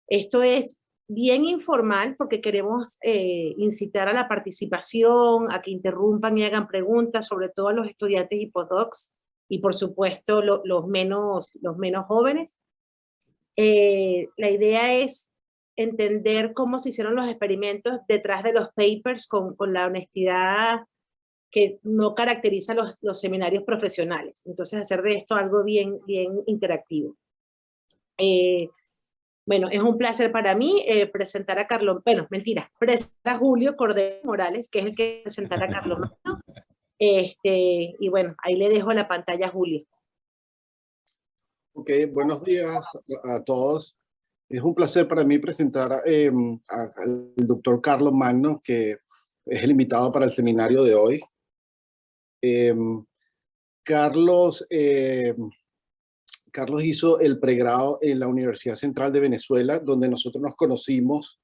Esto es bien informal porque queremos incitar a la participación, a que interrumpan y hagan preguntas, sobre todo a los estudiantes y postdocs y por supuesto los menos jóvenes. La idea es entender cómo se hicieron los experimentos detrás de los papers con la honestidad que no caracteriza los seminarios profesionales. Entonces, hacer de esto algo bien interactivo. Bueno, es un placer para mí presentar a Carlos, bueno, mentira, presentar a Julio Cordero Morales, que es el que presentará a Carlos Magno. Y bueno, ahí le dejo la pantalla a Julio. Ok, buenos días a todos. Es un placer para mí presentar al doctor Carlos Magno, que es el invitado para el seminario de hoy. Carlos hizo el pregrado en la Universidad Central de Venezuela, donde nosotros nos conocimos.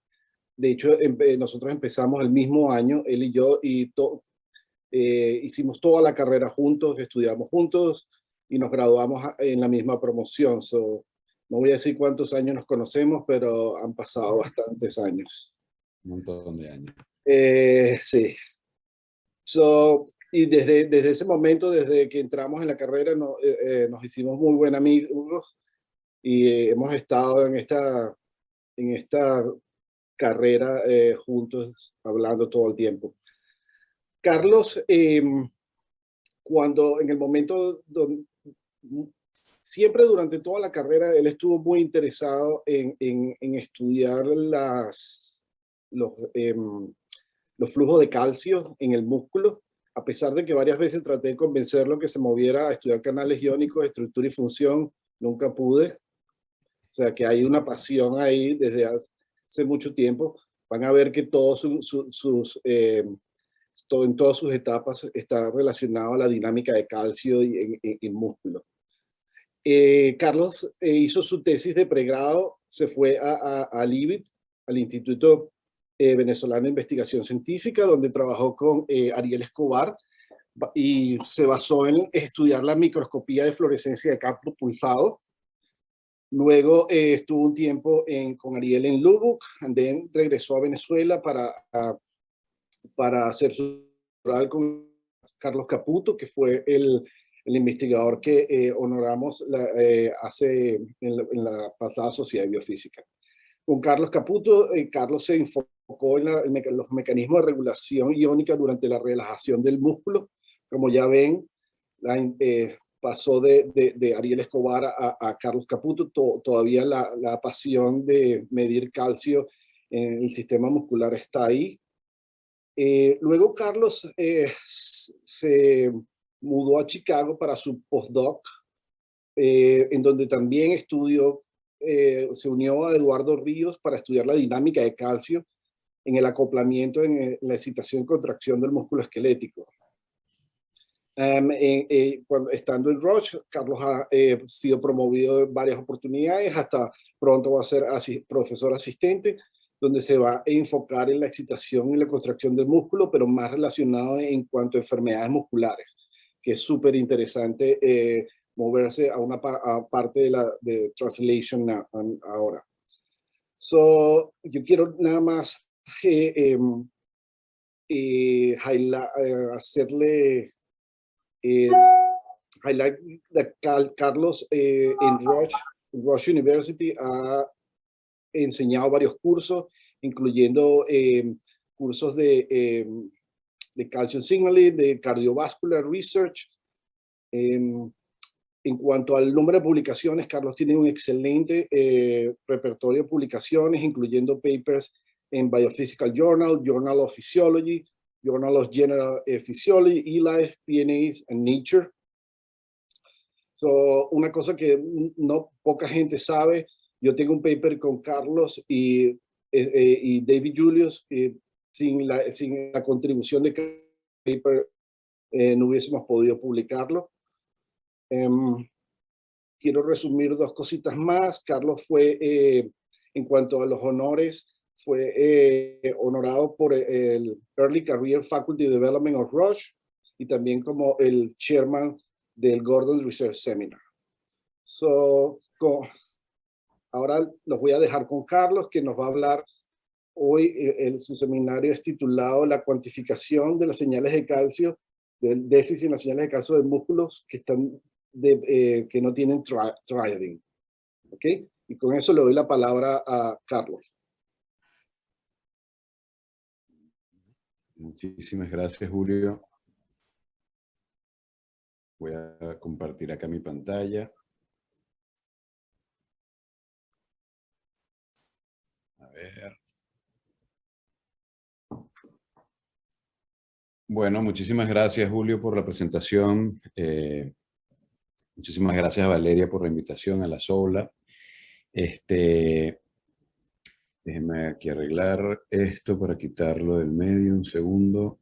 De hecho, nosotros empezamos el mismo año, él y yo, y hicimos toda la carrera juntos, estudiamos juntos y nos graduamos en la misma promoción. No voy a decir cuántos años nos conocemos, pero han pasado bastantes años. Un montón de años. Sí. Y desde ese momento, desde que entramos en la carrera, nos hicimos muy buenos amigos y hemos estado en esta carrera juntos, hablando todo el tiempo. Carlos, cuando en el momento donde siempre durante toda la carrera él estuvo muy interesado en estudiar los flujos de calcio en el músculo, a pesar de que varias veces traté de convencerlo que se moviera a estudiar canales iónicos, estructura y función, nunca pude. O sea que hay una pasión ahí desde hace mucho tiempo. Van a ver que en todas sus etapas está relacionado a la dinámica de calcio y en músculo. Carlos hizo su tesis de pregrado, se fue al IBIT, al Instituto Venezolano de Investigación Científica, donde trabajó con Ariel Escobar y se basó en estudiar la microscopía de fluorescencia de campo pulsado. Luego estuvo un tiempo con Ariel en Lubbock, y then regresó a Venezuela para hacer su doctorado con Carlos Caputo, que fue el investigador que honoramos en la pasada Sociedad de Biofísica. Con Carlos Caputo, Carlos se enfocó en los mecanismos de regulación iónica durante la relajación del músculo. Como ya ven, pasó de Ariel Escobar a Carlos Caputo. Todavía la pasión de medir calcio en el sistema muscular está ahí. Luego Carlos se mudó a Chicago para su postdoc, en donde también estudió, se unió a Eduardo Ríos para estudiar la dinámica de calcio en el acoplamiento en la excitación y contracción del músculo esquelético. Estando en Roche, Carlos ha sido promovido en varias oportunidades, hasta pronto va a ser profesor asistente, donde se va a enfocar en la excitación y la contracción del músculo, pero más relacionado en cuanto a enfermedades musculares, que es súper interesante moverse a una parte de translation ahora. Yo quiero nada más hacerle highlight de Carlos en Rush University ha enseñado varios cursos, incluyendo cursos de calcium signaling, de cardiovascular research. En cuanto al número de publicaciones, Carlos tiene un excelente repertorio de publicaciones, incluyendo papers en Biophysical Journal, Journal of Physiology, Journal of General Physiology, eLife, PNAS, and Nature. Una cosa que no poca gente sabe, yo tengo un paper con Carlos y David Julius, sin la contribución de paper no hubiésemos podido publicarlo. Quiero resumir dos cositas más. Carlos fue, en cuanto a los honores, fue honorado por el Early Career Faculty Development of Rush y también como el chairman del Gordon Research Seminar. ahora los voy a dejar con Carlos, que nos va a hablar hoy. Su seminario es titulado La cuantificación de las señales de calcio, del déficit en las señales de calcio de músculos que, que no tienen triading. ¿Ok? Y con eso le doy la palabra a Carlos. Muchísimas gracias, Julio. Voy a compartir acá mi pantalla. A ver. Bueno, muchísimas gracias, Julio, por la presentación. Muchísimas gracias a Valeria por la invitación a la SOLA. Déjenme aquí arreglar esto para quitarlo del medio, un segundo.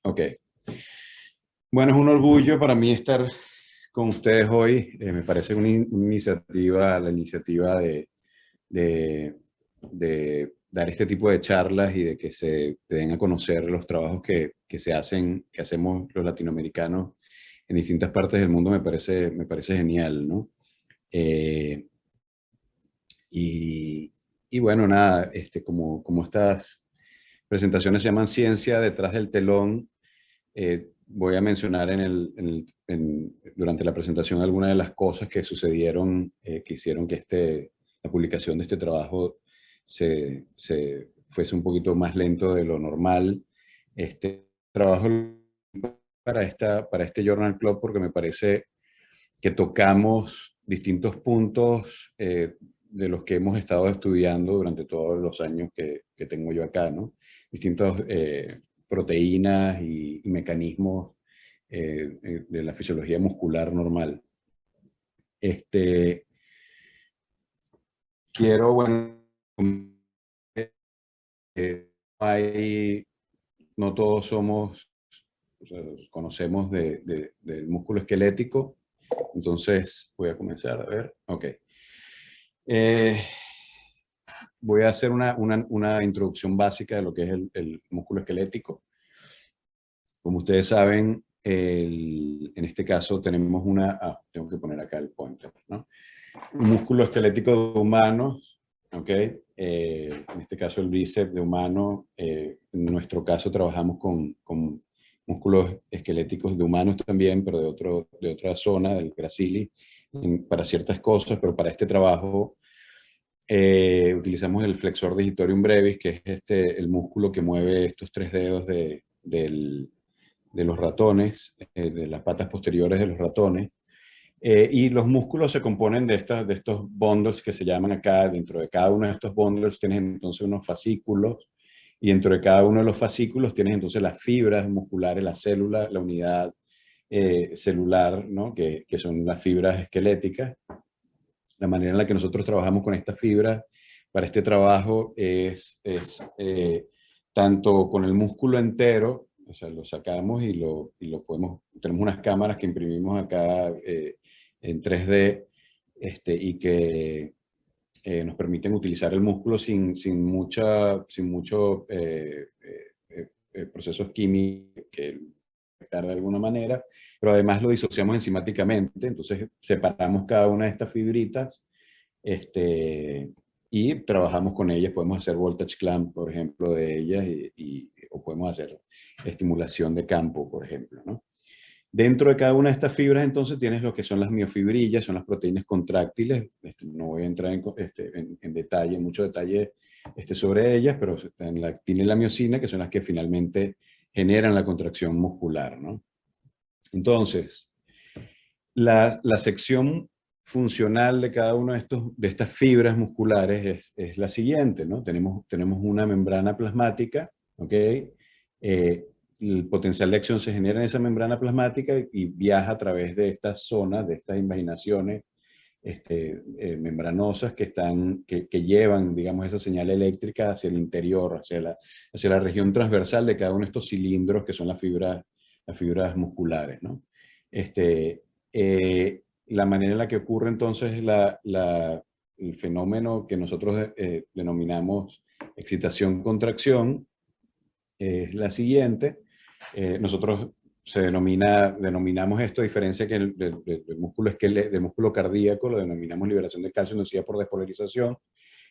Ok. Bueno, es un orgullo para mí estar con ustedes hoy. Me parece una iniciativa, la iniciativa de dar este tipo de charlas y de que se den a conocer los trabajos que se hacen, que hacemos los latinoamericanos en distintas partes del mundo, me parece genial, ¿no? Y bueno, nada, como estas presentaciones se llaman Ciencia detrás del telón, voy a mencionar durante la presentación algunas de las cosas que sucedieron, que hicieron que la publicación de este trabajo se fuese un poquito más lento de lo normal. Este trabajo para este Journal Club porque me parece que tocamos distintos puntos de los que hemos estado estudiando durante todos los años que tengo yo acá, ¿no? Distintas proteínas y mecanismos de la fisiología muscular normal. Quiero, bueno, no todos somos, o sea, conocemos del músculo esquelético, entonces voy a comenzar a ver, ok. Voy a hacer una introducción básica de lo que es el músculo esquelético. Como ustedes saben, en este caso tenemos tengo que poner acá el pointer, ¿no? Un músculo esquelético de humanos, ¿ok? En este caso el bíceps de humano. En nuestro caso trabajamos con músculos esqueléticos de humanos también, pero de otra zona, del gracilis, para ciertas cosas, pero para este trabajo utilizamos el flexor digitorium brevis, que es el músculo que mueve estos 3 dedos de los ratones, de las patas posteriores de los ratones. Y los músculos se componen de estos bundles que se llaman acá. Dentro de cada uno de estos bundles tienes entonces unos fascículos, y dentro de cada uno de los fascículos tienes entonces las fibras musculares, la célula, la unidad celular, ¿no? que son las fibras esqueléticas. La manera en la que nosotros trabajamos con estas fibras para este trabajo es tanto con el músculo entero, o sea, lo sacamos y lo tenemos unas cámaras que imprimimos acá en 3D y que nos permiten utilizar el músculo sin muchos procesos químicos que afectar de alguna manera, pero además lo disociamos enzimáticamente. Entonces separamos cada una de estas fibritas y trabajamos con ellas. Podemos hacer voltage clamp, por ejemplo, de ellas, o podemos hacer estimulación de campo, por ejemplo, ¿no? Dentro de cada una de estas fibras, entonces, tienes lo que son las miofibrillas, son las proteínas contráctiles. No voy a entrar en detalle, mucho detalle sobre ellas, pero tiene la miocina, que son las que finalmente generan la contracción muscular, ¿no? Entonces, la sección funcional de cada una de estas fibras musculares es la siguiente, ¿no? Tenemos una membrana plasmática, ¿ok? El potencial de acción se genera en esa membrana plasmática y viaja a través de estas zonas, de estas invaginaciones membranosas que llevan, digamos, esa señal eléctrica hacia el interior, hacia la región transversal de cada uno de estos cilindros que son las fibras musculares, ¿no? La manera en la que ocurre entonces el fenómeno que nosotros denominamos excitación-contracción es la siguiente. Nosotros denominamos esto, a diferencia que del músculo cardíaco, lo denominamos liberación de calcio inducida por despolarización.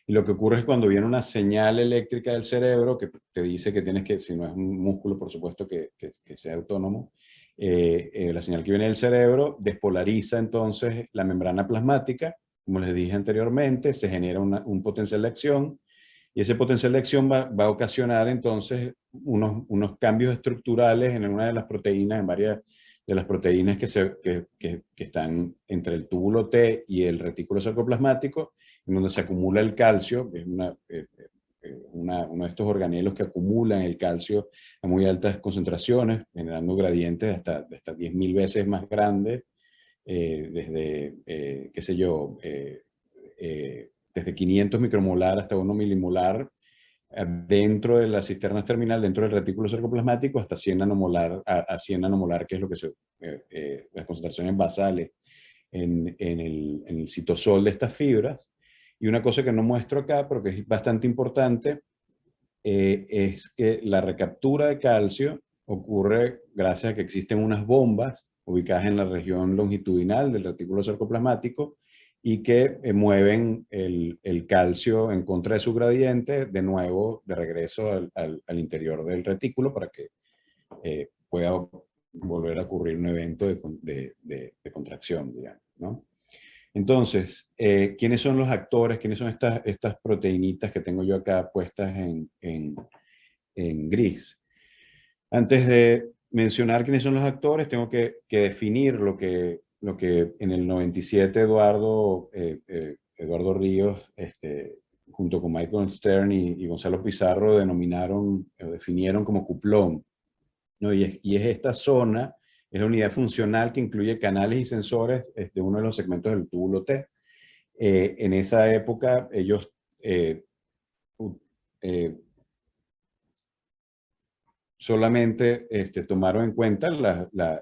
Y lo que ocurre es cuando viene una señal eléctrica del cerebro que te dice que tienes que, si no es un músculo, por supuesto, que sea autónomo, la señal que viene del cerebro despolariza entonces la membrana plasmática, como les dije anteriormente, se genera un potencial de acción, y ese potencial de acción va a ocasionar entonces unos cambios estructurales en una de las proteínas, en varias de las proteínas que están entre el túbulo T y el retículo sarcoplasmático, en donde se acumula el calcio. Es uno de estos organelos que acumulan el calcio a muy altas concentraciones, generando gradientes hasta 10.000 veces más grandes, desde, qué sé yo, desde 500 micromolar hasta 1 milimolar dentro de la cisterna terminal, dentro del retículo sarcoplasmático, hasta 100 nanomolar, a 100 nanomolar, que es lo que las concentraciones basales en el citosol de estas fibras. Y una cosa que no muestro acá, pero que es bastante importante, es que la recaptura de calcio ocurre gracias a que existen unas bombas ubicadas en la región longitudinal del retículo sarcoplasmático y que mueven el calcio en contra de su gradiente de nuevo de regreso al interior del retículo para que pueda volver a ocurrir un evento de contracción, digamos, ¿no? Entonces, ¿quiénes son los actores? ¿Quiénes son estas proteínitas que tengo yo acá puestas en gris? Antes de mencionar quiénes son los actores, tengo que definir lo que en el 97 Eduardo Ríos, junto con Michael Stern y Gonzalo Pizarro, definieron como cuplón, ¿no? Y es esta zona, es la unidad funcional que incluye canales y sensores de uno de los segmentos del túbulo T. En esa época, ellos solamente tomaron en cuenta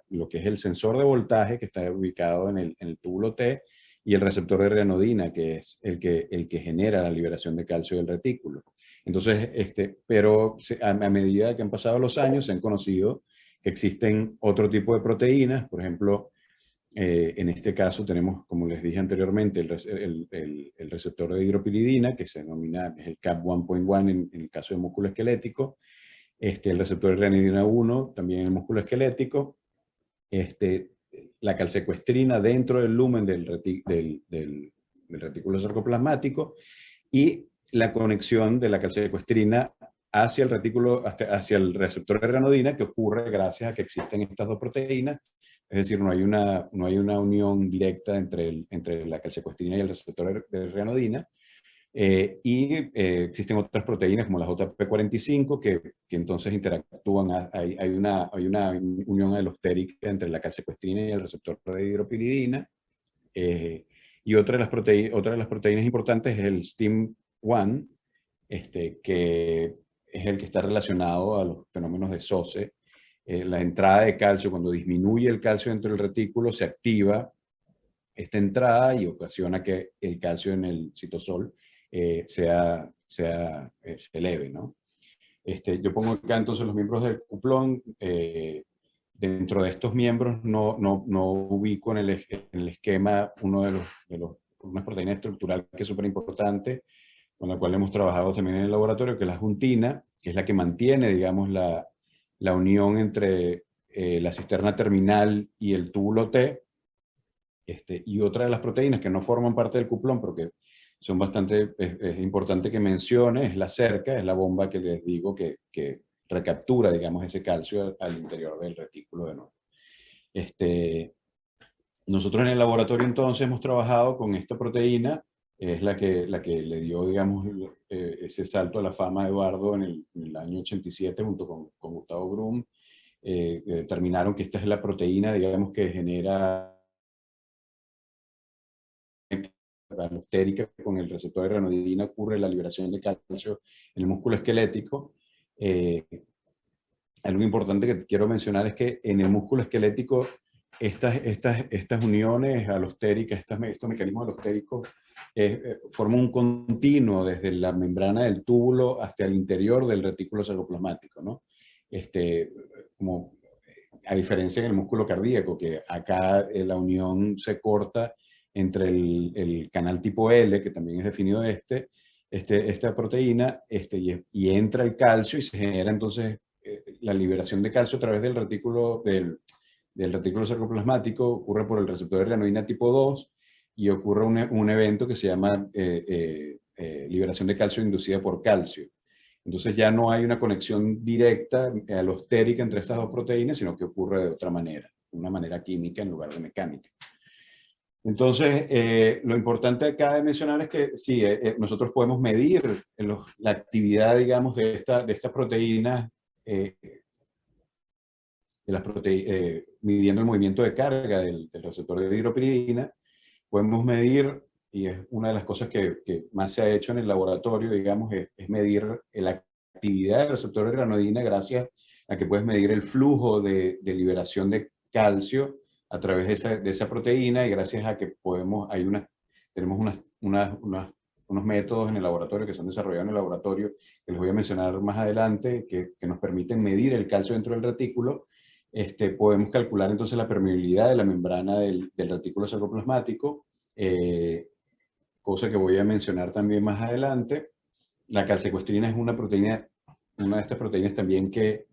lo que es el sensor de voltaje que está ubicado en el túbulo T y el receptor de renodina, que es el que genera la liberación de calcio del retículo. Entonces, pero a medida que han pasado los años, se han conocido que existen otro tipo de proteínas. Por ejemplo, en este caso tenemos, como les dije anteriormente, el receptor de hidropiridina, que se denomina, es el CAP1.1 en el caso de músculo esquelético. El receptor de renidina 1, también en el músculo esquelético, la calsecuestrina dentro del lumen del retículo sarcoplasmático y la conexión de la calsecuestrina hacia el retículo, hacia el receptor de renodina, que ocurre gracias a que existen estas dos proteínas. Es decir, no hay una unión directa entre la calsecuestrina y el receptor de renodina. Existen otras proteínas como las JP45 que entonces interactúan. Hay una unión alostérica entre la calsecuestrina y el receptor de hidropiridina. Y otra de las proteínas importantes es el STIM1, que es el que está relacionado a los fenómenos de SOCE. La entrada de calcio, cuando disminuye el calcio dentro del retículo, se activa esta entrada y ocasiona que el calcio en el citosol se eleve, ¿no? Yo pongo acá entonces los miembros del cuplón. Dentro de estos miembros no ubico en el esquema una proteína estructural que es súper importante, con la cual hemos trabajado también en el laboratorio, que es la juntina, que es la que mantiene, digamos, la unión entre la cisterna terminal y el túbulo T. Y otra de las proteínas que no forman parte del cuplón, pero que son es importante que mencione, es la cerca, es la bomba que les digo que recaptura, digamos, ese calcio al interior del retículo de nuevo. Nosotros en el laboratorio entonces hemos trabajado con esta proteína, es la que le dio, digamos, ese salto a la fama a Eduardo en el año 87 junto con Gustavo Brum. Determinaron que esta es la proteína, digamos, que genera alostérica con el receptor de renodina, ocurre la liberación de calcio en el músculo esquelético. Algo importante que quiero mencionar es que en el músculo esquelético estas uniones alostéricas, estos mecanismos alostéricos forman un continuo desde la membrana del túbulo hasta el interior del retículo sarcoplasmático, ¿no? Como a diferencia en el músculo cardíaco, que acá la unión se corta entre el canal tipo L, que también es definido esta proteína, y entra el calcio y se genera entonces la liberación de calcio a través del retículo, del retículo sarcoplasmático, ocurre por el receptor de renina tipo 2 y ocurre un evento que se llama liberación de calcio inducida por calcio. Entonces ya no hay una conexión directa alostérica entre estas dos proteínas, sino que ocurre de otra manera, una manera química en lugar de mecánica. Entonces, lo importante acá de mencionar es que sí, nosotros podemos medir la actividad, digamos, de estas proteínas, midiendo el movimiento de carga del receptor de hidropiridina. Podemos medir, y es una de las cosas que más se ha hecho en el laboratorio, digamos, es medir la actividad del receptor de granodina gracias a que puedes medir el flujo de liberación de calcio a través de esa proteína, y gracias a que tenemos unos métodos en el laboratorio que son desarrollados en el laboratorio, que les voy a mencionar más adelante, que nos permiten medir el calcio dentro del retículo. Podemos calcular entonces la permeabilidad de la membrana del retículo sarcoplasmático, cosa que voy a mencionar también más adelante. La calcecuestrina es una de estas proteínas también que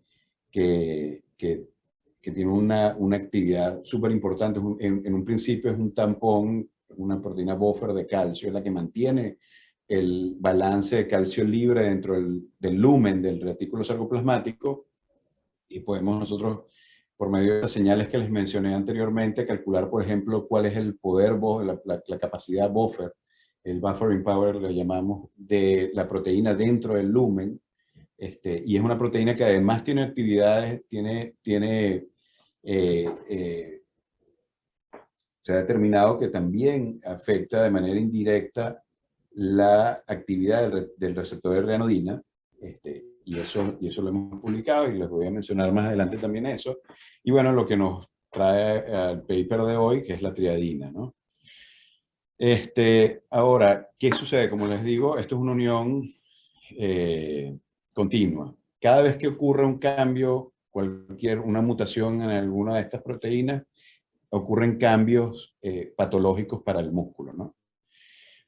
tiene una actividad súper importante. En un principio es un tampón, una proteína buffer de calcio, es la que mantiene el balance de calcio libre dentro del lumen del retículo sarcoplasmático, y podemos nosotros, por medio de las señales que les mencioné anteriormente, calcular, por ejemplo, cuál es el poder, la capacidad buffer, el buffering power, lo llamamos, de la proteína dentro del lumen. Y es una proteína que además tiene actividades, se ha determinado que también afecta de manera indirecta la actividad del receptor de renina, y eso lo hemos publicado y les voy a mencionar más adelante también eso. Y bueno, lo que nos trae al paper de hoy, que es la triadina, ¿no? Ahora, ¿qué sucede? Como les digo, esto es una unión continua. Cada vez que ocurre un cambio, una mutación en alguna de estas proteínas, ocurren cambios patológicos para el músculo, ¿no?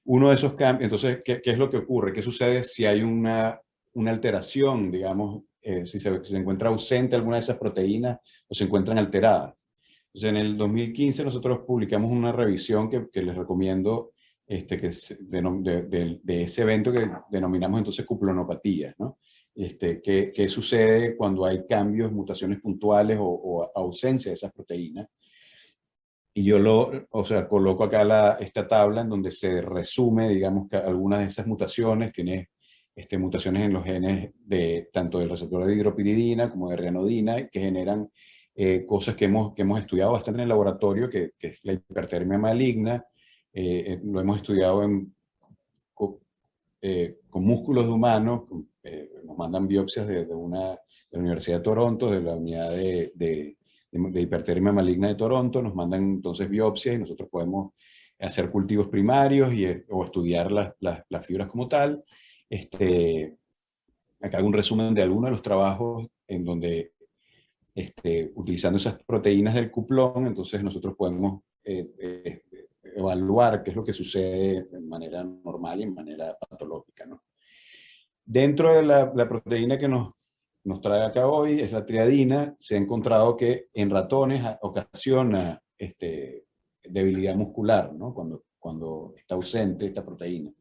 Uno de esos cambios, entonces, ¿qué es lo que ocurre? ¿Qué sucede si hay una alteración, digamos, si se encuentra ausente alguna de esas proteínas o se encuentran alteradas? Entonces, en el 2015 nosotros publicamos una revisión que les recomiendo, que es de ese evento que denominamos entonces cuplonopatías, ¿no? ¿Qué sucede cuando hay cambios, mutaciones puntuales o ausencia de esas proteínas? Y yo coloco acá esta tabla en donde se resume, digamos, que algunas de esas mutaciones. Tiene mutaciones en los genes tanto del receptor de hidropiridina como de renodina, que generan cosas que hemos estudiado bastante en el laboratorio, que es la hipertermia maligna. Lo hemos estudiado con músculos de humanos. Nos mandan biopsias de la Universidad de Toronto, de la unidad de hipertermia maligna de Toronto. Nos mandan entonces biopsias y nosotros podemos hacer cultivos primarios o estudiar las fibras como tal. Acá hago un resumen de algunos de los trabajos en donde, utilizando esas proteínas del cuplón, entonces nosotros podemos evaluar qué es lo que sucede de manera normal y en manera patológica, ¿no? Dentro de la proteína que nos trae acá hoy, es la triadina. Se ha encontrado que en ratones ocasiona debilidad muscular, ¿no? Cuando está ausente esta proteína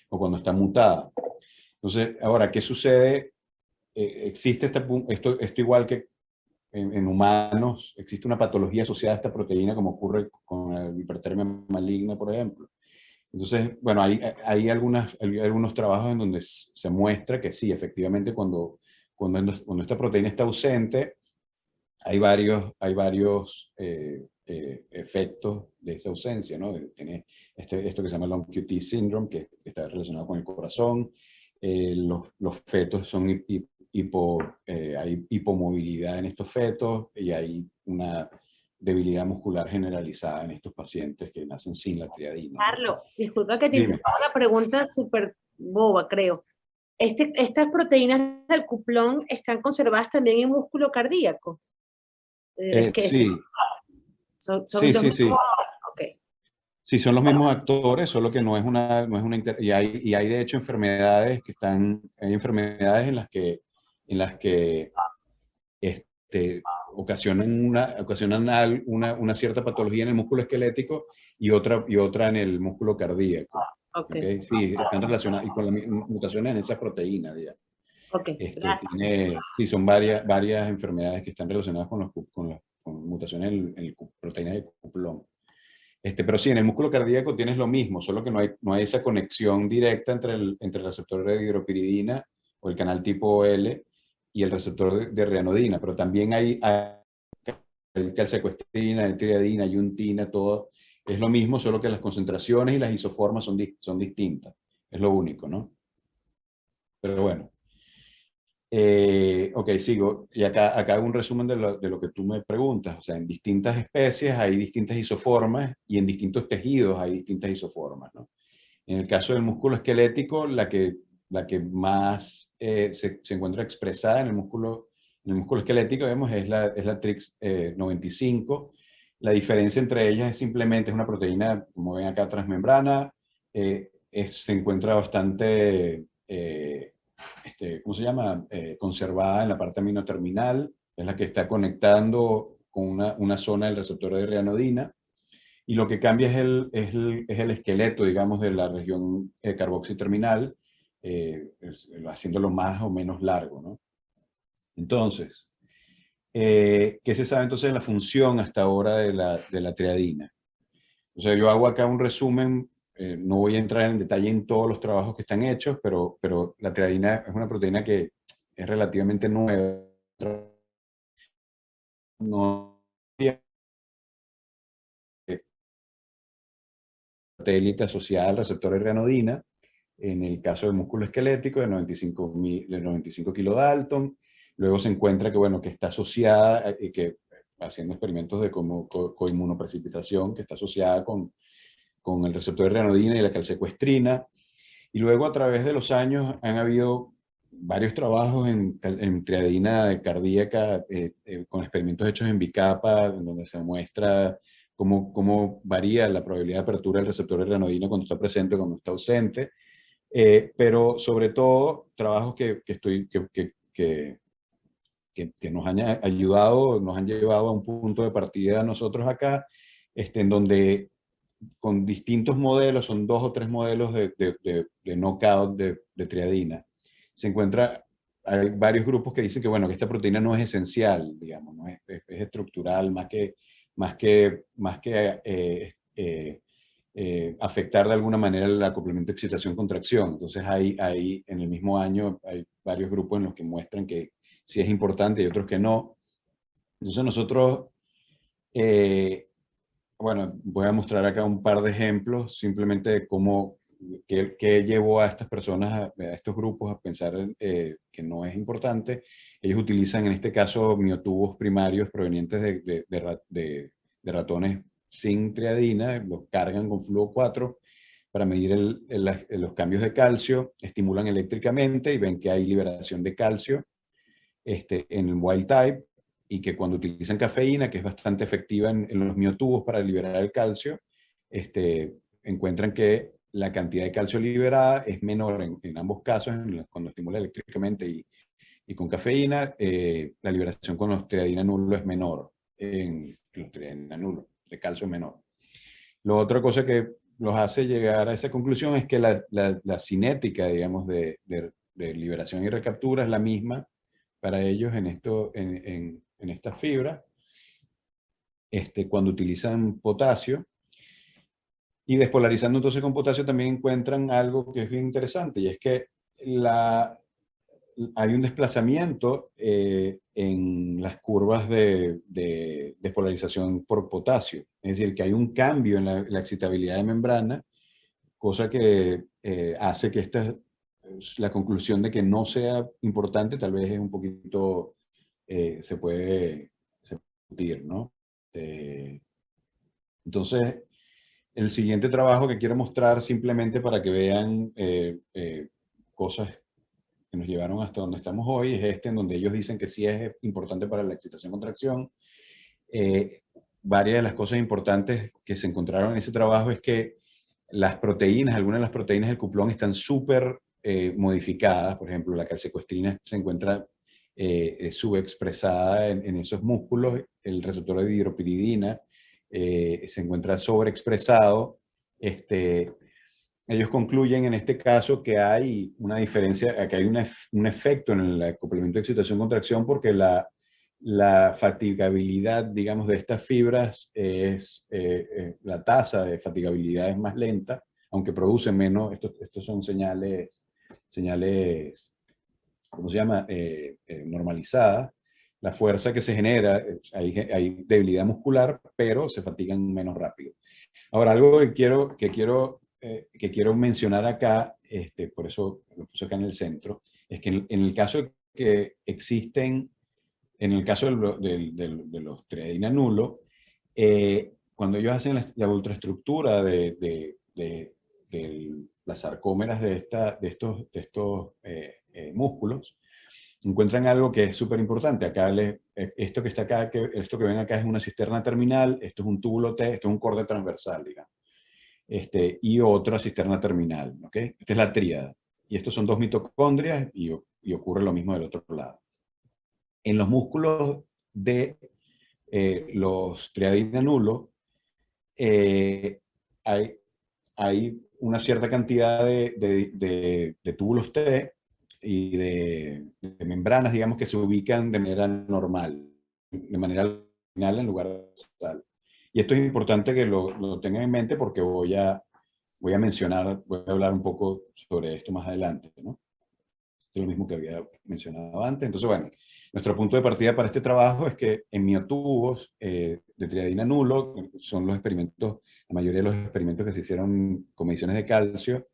o cuando está mutada. Entonces, ahora, ¿qué sucede? Existe esto igual que en humanos, existe una patología asociada a esta proteína, como ocurre con la hipertermia maligna, por ejemplo. Entonces, bueno, hay algunos trabajos en donde se muestra que sí, efectivamente, cuando esta proteína está ausente, hay varios efectos de esa ausencia, ¿no? Tiene esto que se llama long QT syndrome, que está relacionado con el corazón. Los fetos son hay hipomovilidad en estos fetos, y hay una debilidad muscular generalizada en estos pacientes que nacen sin la triadina. Carlos, disculpa que te interrumpa, una pregunta súper boba, creo. ¿Estas proteínas del cuplón están conservadas también en músculo cardíaco? Es que Sí, son sí, los sí, sí. mismos. Ok. Sí, son los mismos actores, solo que no es una y hay de hecho enfermedades hay enfermedades en las que ocasionan una cierta patología en el músculo esquelético y otra en el músculo cardíaco. Ok. ¿Okay? Sí, están relacionadas y con las mutaciones en esas proteínas, digamos. Ok. Gracias. Sí, son varias enfermedades que están relacionadas con mutaciones en proteínas de cuplón. Pero sí, en el músculo cardíaco tienes lo mismo, solo que no hay esa conexión directa entre el receptor de hidropiridina o el canal tipo L y el receptor de rianodina, pero también hay calcecuestrina, hay triadina, yuntina, todo es lo mismo, solo que las concentraciones y las isoformas son distintas. Es lo único, ¿no? Pero bueno. Ok, sigo. Y acá hago un resumen de lo que tú me preguntas. O sea, en distintas especies hay distintas isoformas y en distintos tejidos hay distintas isoformas, ¿no? En el caso del músculo esquelético, la que más se encuentra expresada en el músculo esquelético, vemos, es la TRIX 95. La diferencia entre ellas es simplemente, es una proteína, como ven acá, transmembrana. Se encuentra bastante, ¿cómo se llama? Conservada en la parte aminoterminal. Es la que está conectando con una zona del receptor de rianodina. Y lo que cambia es el esqueleto, digamos, de la región carboxiterminal, haciéndolo más o menos largo, ¿no? Entonces, ¿qué se sabe entonces de la función hasta ahora de la triadina? O sea, yo hago acá un resumen, no voy a entrar en detalle en todos los trabajos que están hechos, pero la triadina es una proteína que es relativamente nueva, no satélite asociada al receptor de rianodina, en el caso del músculo esquelético de 95 kilodalton. Luego se encuentra que, bueno, que está asociada, haciendo experimentos de coinmunoprecipitación, que está asociada con el receptor de rianodina y la calcecuestrina. Y luego a través de los años han habido varios trabajos en triadina cardíaca con experimentos hechos en bicapa, en donde se muestra cómo varía la probabilidad de apertura del receptor de rianodina cuando está presente o cuando está ausente. Pero sobre todo trabajos que nos han ayudado, nos han llevado a un punto de partida nosotros acá, en donde con distintos modelos, son 2 o 3 modelos de knockout de triadina. Hay varios grupos que dicen que, bueno, que esta proteína no es esencial, digamos, no es estructural, afectar de alguna manera el acoplamiento excitación-contracción. Entonces en el mismo año hay varios grupos en los que muestran que sí es importante y otros que no. Entonces nosotros, bueno, voy a mostrar acá un par de ejemplos simplemente de qué llevó a estas personas, a estos grupos a pensar que no es importante. Ellos utilizan en este caso miotubos primarios provenientes de ratones sin triadina, los cargan con flujo 4 para medir los cambios de calcio, estimulan eléctricamente y ven que hay liberación de calcio en el wild type, y que cuando utilizan cafeína, que es bastante efectiva en los miotubos para liberar el calcio, encuentran que la cantidad de calcio liberada es menor en ambos casos, cuando estimula eléctricamente y con cafeína. La liberación con los triadina nulo es menor, en los triadina nulo, de calcio es menor. La otra cosa que los hace llegar a esa conclusión es que la cinética, digamos, de liberación y recaptura es la misma para ellos en estas fibras, cuando utilizan potasio. Y despolarizando entonces con potasio también encuentran algo que es bien interesante, y es que hay un desplazamiento en las curvas de despolarización por potasio. Es decir, que hay un cambio en la excitabilidad de membrana, cosa que hace que la conclusión de que no sea importante tal vez es un poquito, se puede discutir, ¿no? Entonces, el siguiente trabajo que quiero mostrar simplemente para que vean cosas que nos llevaron hasta donde estamos hoy es en donde ellos dicen que sí es importante para la excitación-contracción. varias de las cosas importantes que se encontraron en ese trabajo es que las proteínas, algunas de las proteínas del cuplón están súper modificadas. Por ejemplo, la calsecuestrina se encuentra subexpresada en esos músculos. El receptor de dihidropiridina se encuentra sobreexpresado. Ellos concluyen en este caso que hay una diferencia, que hay un efecto en el acoplamiento de excitación-contracción porque la fatigabilidad, digamos, de estas fibras la tasa de fatigabilidad es más lenta, aunque producen menos. Estos son señales, ¿cómo se llama? Normalizadas. La fuerza que se genera, hay debilidad muscular, pero se fatigan menos rápido. Ahora, algo que quiero mencionar acá, por eso lo puse acá en el centro, es que en el caso de que existen, en el caso de los triadina nulo, cuando ellos hacen la ultraestructura de las sarcómeras de estos músculos, encuentran algo que es súper importante. Acá, esto que está acá, esto que ven acá es una cisterna terminal, esto es un túbulo T, esto es un corde transversal, digamos. Y otra cisterna terminal, ¿ok? Esta es la tríada. Y estos son dos mitocondrias y ocurre lo mismo del otro lado. En los músculos de los triadina nulo, hay una cierta cantidad de túbulos T y de membranas, digamos, que se ubican de manera normal, de manera lineal en lugar de basal. Y esto es importante que lo tengan en mente porque voy a hablar un poco sobre esto más adelante, ¿no? Es lo mismo que había mencionado antes. Entonces, bueno, nuestro punto de partida para este trabajo es que en miotubos de triadina nulo, son los experimentos, la mayoría de los experimentos que se hicieron con mediciones de calcio,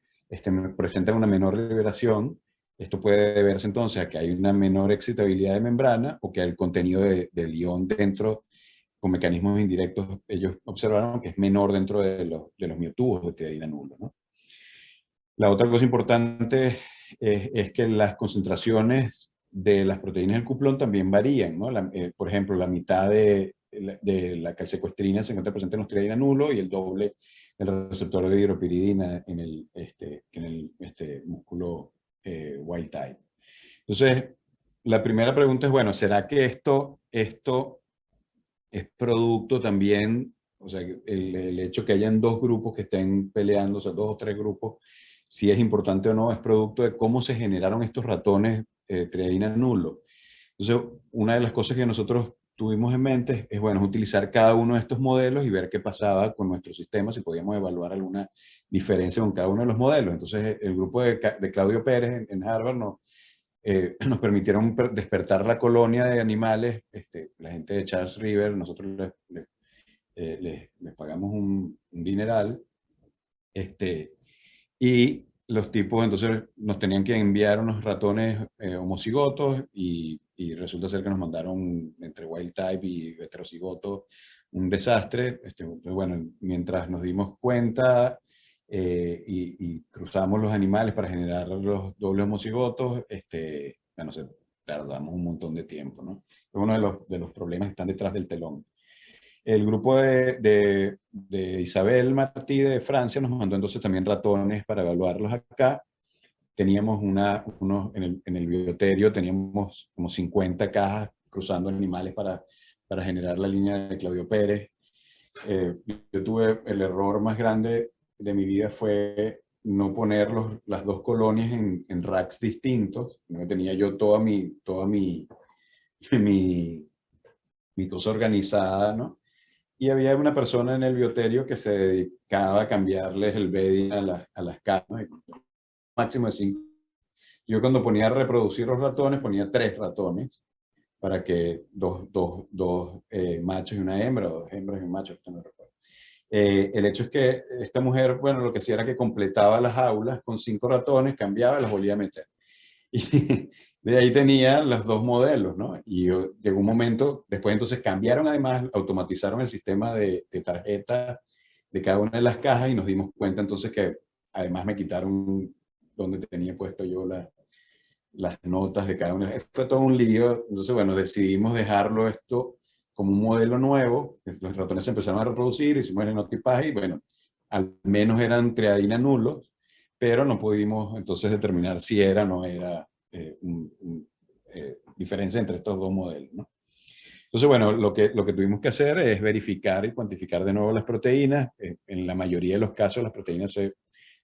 presentan una menor liberación. Esto puede deberse entonces a que hay una menor excitabilidad de membrana o que el contenido del ion dentro, con mecanismos indirectos, ellos observaron que es menor dentro de los miotubos de triadina nulo, ¿no? La otra cosa importante es que las concentraciones de las proteínas del cuplón también varían, ¿no? Por ejemplo, la mitad de la calsecuestrina se encuentra presente en los triadina nulo y el doble del receptor de hidropiridina en el músculo wild type. Entonces, la primera pregunta es, bueno, ¿será que esto es producto también, o sea, el hecho que hayan dos grupos que estén peleando, o sea, dos o tres grupos, si es importante o no, es producto de cómo se generaron estos ratones triadina nulo? Entonces, una de las cosas que nosotros tuvimos en mente es, bueno, utilizar cada uno de estos modelos y ver qué pasaba con nuestro sistema, si podíamos evaluar alguna diferencia con cada uno de los modelos. Entonces, el grupo de Claudio Pérez en Harvard nos permitieron despertar la colonia de animales, la gente de Charles River, nosotros les pagamos un dineral, y los tipos entonces nos tenían que enviar unos ratones homocigotos y resulta ser que nos mandaron entre wild type y heterocigotos un desastre. Bueno, mientras nos dimos cuenta y cruzamos los animales para generar los dobles homocigotos, bueno, tardamos un montón de tiempo, ¿no? Es uno de los problemas que están detrás del telón. El grupo de Isabel Martí de Francia nos mandó entonces también ratones para evaluarlos acá. Teníamos en el bioterio teníamos como 50 cajas cruzando animales para generar la línea de Claudio Pérez. Yo tuve el error más grande de mi vida fue no poner las dos colonias en racks distintos. No tenía yo toda mi cosa organizada, ¿no? Y había una persona en el bioterio que se dedicaba a cambiarles el bedding a las camas, máximo de 5. Yo cuando ponía a reproducir los ratones, ponía 3 ratones para que dos machos y una hembra, o 2 hembras y un macho, esto no recuerdo. El hecho es que esta mujer, bueno, lo que hacía era que completaba las aulas con 5 ratones, cambiaba, los volvía a meter. Y de ahí tenía los 2 modelos, ¿no? Y llegó un momento, después entonces cambiaron además, automatizaron el sistema de tarjeta de cada una de las cajas y nos dimos cuenta entonces que además me quitaron donde tenía puesto yo las notas de cada una. Fue todo un lío. Entonces, bueno, decidimos dejarlo esto como un modelo nuevo, los ratones se empezaron a reproducir, hicimos el enotipaje y bueno, al menos eran triadina nulos, pero no pudimos entonces determinar si era o no era diferencia entre estos dos modelos, ¿no? Entonces, bueno, lo que tuvimos que hacer es verificar y cuantificar de nuevo las proteínas. En la mayoría de los casos las proteínas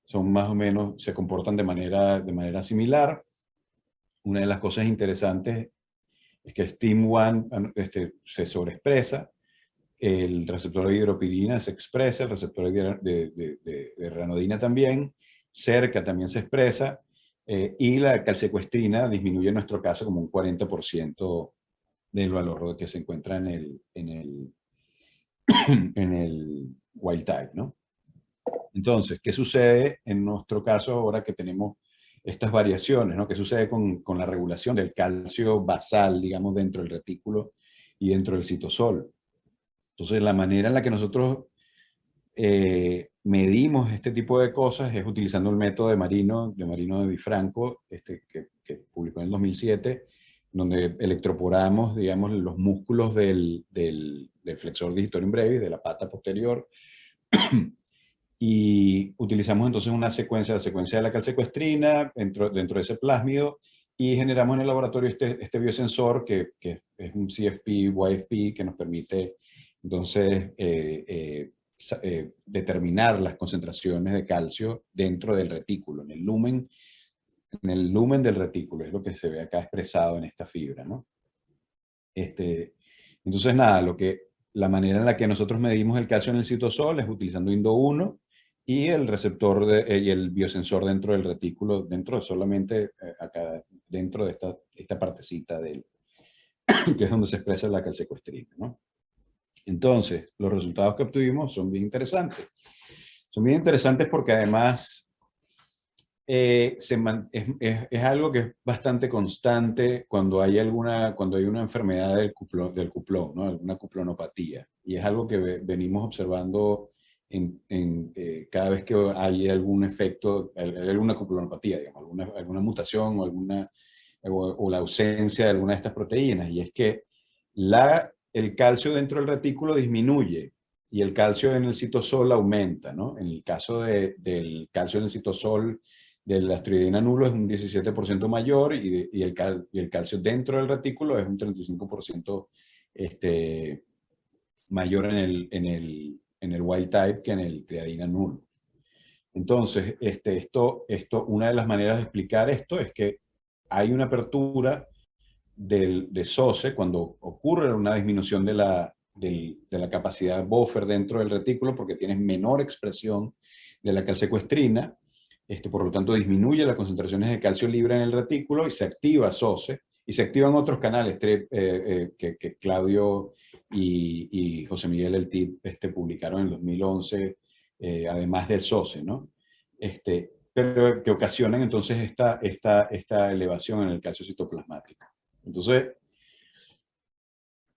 son más o menos, se comportan de manera similar. Una de las cosas interesantes es que STIM1 se sobreexpresa, el receptor de hidropirina se expresa, el receptor de ranodina también, cerca también se expresa, y la calsecuestrina disminuye en nuestro caso como un 40% del valor que se encuentra en el wild type, ¿no? Entonces, ¿qué sucede en nuestro caso ahora que tenemos estas variaciones, ¿no? ¿Qué sucede con la regulación del calcio basal, digamos, dentro del retículo y dentro del citosol? Entonces, la manera en la que nosotros medimos este tipo de cosas es utilizando el método de Marino de Bifranco, que publicó en el 2007, donde electroporamos, digamos, los músculos del flexor digitorum brevis, de la pata posterior, y utilizamos entonces una secuencia, la secuencia de la calsecuestrina dentro de ese plásmido, y generamos en el laboratorio este biosensor que es un CFP-YFP que nos permite entonces determinar las concentraciones de calcio dentro del retículo, en el lumen del retículo, es lo que se ve acá expresado en esta fibra, ¿no? Entonces, nada, la manera en la que nosotros medimos el calcio en el citosol es utilizando INDO1 y el receptor y el biosensor dentro del retículo, solamente acá, dentro de esta partecita que es donde se expresa la calsecuestrina, ¿no? Entonces, los resultados que obtuvimos son bien interesantes. Son bien interesantes porque además es algo que es bastante constante cuando hay una enfermedad del cuplón, ¿no? Alguna cuplonopatía. Y es algo que venimos observando cada vez que hay algún efecto, alguna cuplonopatía, digamos, alguna mutación o la ausencia de alguna de estas proteínas. Y es que el calcio dentro del retículo disminuye y el calcio en el citosol aumenta, ¿no? En el caso del calcio en el citosol de la esteroidina nulo es un 17% mayor y el calcio dentro del retículo es un 35% mayor en el wild type que en el triadina nulo. Entonces, una de las maneras de explicar esto es que hay una apertura de SOCE cuando ocurre una disminución de la capacidad buffer dentro del retículo porque tienes menor expresión de la calsecuestrina. Por lo tanto, disminuye las concentraciones de calcio libre en el retículo y se activa SOCE y se activan otros canales que Claudio y José Miguel Eltit publicaron en el 2011, además del SOCE, ¿no? Pero que ocasionan entonces esta elevación en el calcio citoplasmático. Entonces,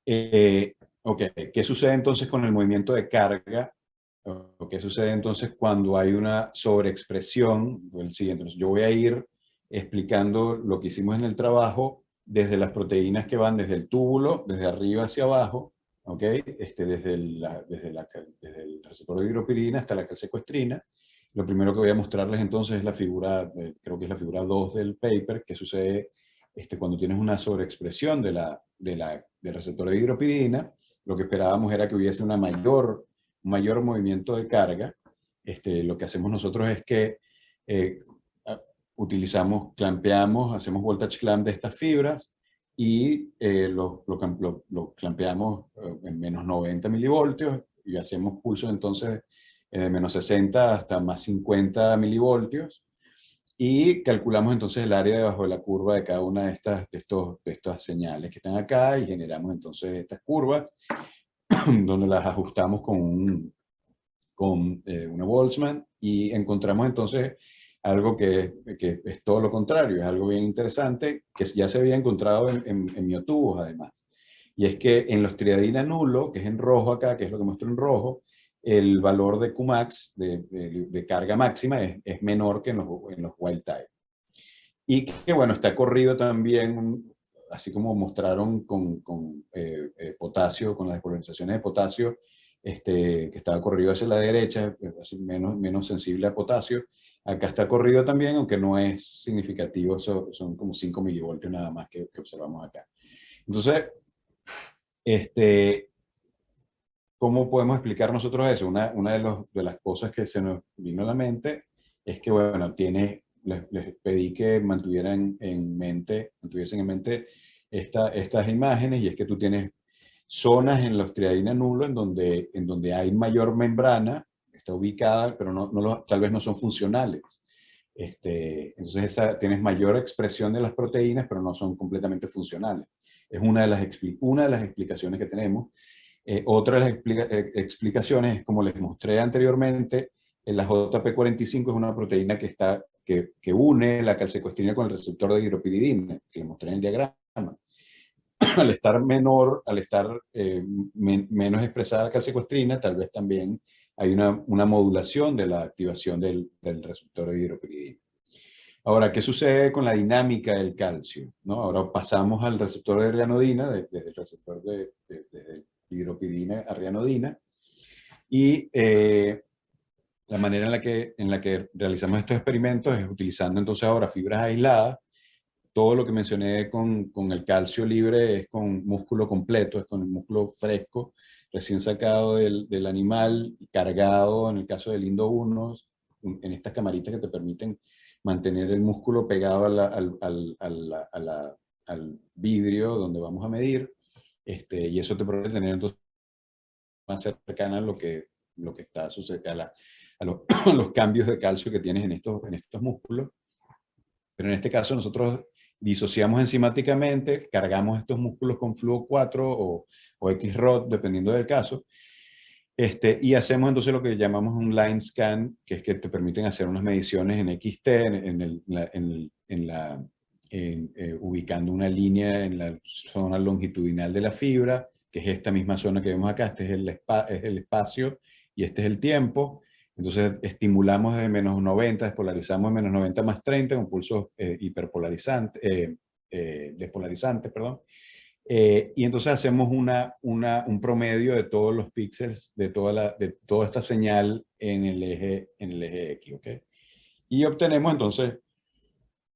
¿qué sucede entonces con el movimiento de carga? ¿O qué sucede entonces cuando hay una sobreexpresión? El siguiente. Entonces, yo voy a ir explicando lo que hicimos en el trabajo desde las proteínas que van desde el túbulo, desde arriba hacia abajo, ¿ok? Desde el receptor de hidropirina hasta la calsecuestrina. Lo primero que voy a mostrarles entonces es la figura, creo que es la figura 2 del paper, que sucede cuando tienes una sobreexpresión del receptor de hidropirina. Lo que esperábamos era que hubiese un mayor movimiento de carga. Lo que hacemos nosotros es que clampeamos, hacemos voltage clamp de estas fibras y lo clampeamos en menos 90 milivoltios y hacemos pulsos entonces de menos 60 hasta más 50 milivoltios y calculamos entonces el área debajo de la curva de cada una de estas señales que están acá y generamos entonces estas curvas donde las ajustamos con una Boltzmann y encontramos entonces algo que es todo lo contrario, es algo bien interesante que ya se había encontrado en miotubos además. Y es que en los triadina nulo, que es en rojo acá, que es lo que muestro en rojo, el valor de Qmax, de carga máxima, es menor que en los wild type. Y que, bueno, está corrido también así como mostraron con potasio, con las despolarizaciones de potasio, que estaba corrido hacia la derecha, así menos sensible a potasio. Acá está corrido también, aunque no es significativo, son como 5 milivoltios nada más que observamos acá. Entonces, ¿cómo podemos explicar nosotros eso? Una de las cosas que se nos vino a la mente es que, bueno, les pedí que mantuviesen en mente estas imágenes, y es que tú tienes zonas en los triadina nulo en donde hay mayor membrana, está ubicada, pero tal vez no son funcionales. Entonces tienes mayor expresión de las proteínas, pero no son completamente funcionales. Es una de las explicaciones que tenemos. Otra de las explicaciones es, como les mostré anteriormente, la JP45 es una proteína que une la calcecoestrina con el receptor de hidropiridina, que les mostré en el diagrama. Al estar menos expresada la calcecoestrina, tal vez también hay una modulación de la activación del receptor de hidropiridina. Ahora, ¿qué sucede con la dinámica del calcio? ¿No? Ahora pasamos al receptor de rianodina, desde el receptor de hidropidina a rianodina, y la manera en la que realizamos estos experimentos es utilizando entonces ahora fibras aisladas. Todo lo que mencioné con el calcio libre es con músculo completo, es con el músculo fresco, recién sacado del animal, cargado, en el caso del Indo 1, en estas camaritas que te permiten mantener el músculo pegado al vidrio donde vamos a medir, y eso te permite tener entonces más cercana a lo que está sucediendo, a los cambios de calcio que tienes en estos músculos. Pero en este caso nosotros disociamos enzimáticamente, cargamos estos músculos con flujo 4 o XROD, dependiendo del caso, y hacemos entonces lo que llamamos un line scan, que es que te permiten hacer unas mediciones en XT, ubicando una línea en la zona longitudinal de la fibra, que es esta misma zona que vemos acá. Este es el espacio y este es el tiempo. Entonces estimulamos desde menos 90, despolarizamos de menos 90 más 30 con pulsos despolarizantes, perdón. Y entonces hacemos un promedio de todos los píxeles de toda esta señal en el eje X, ¿ok? Y obtenemos entonces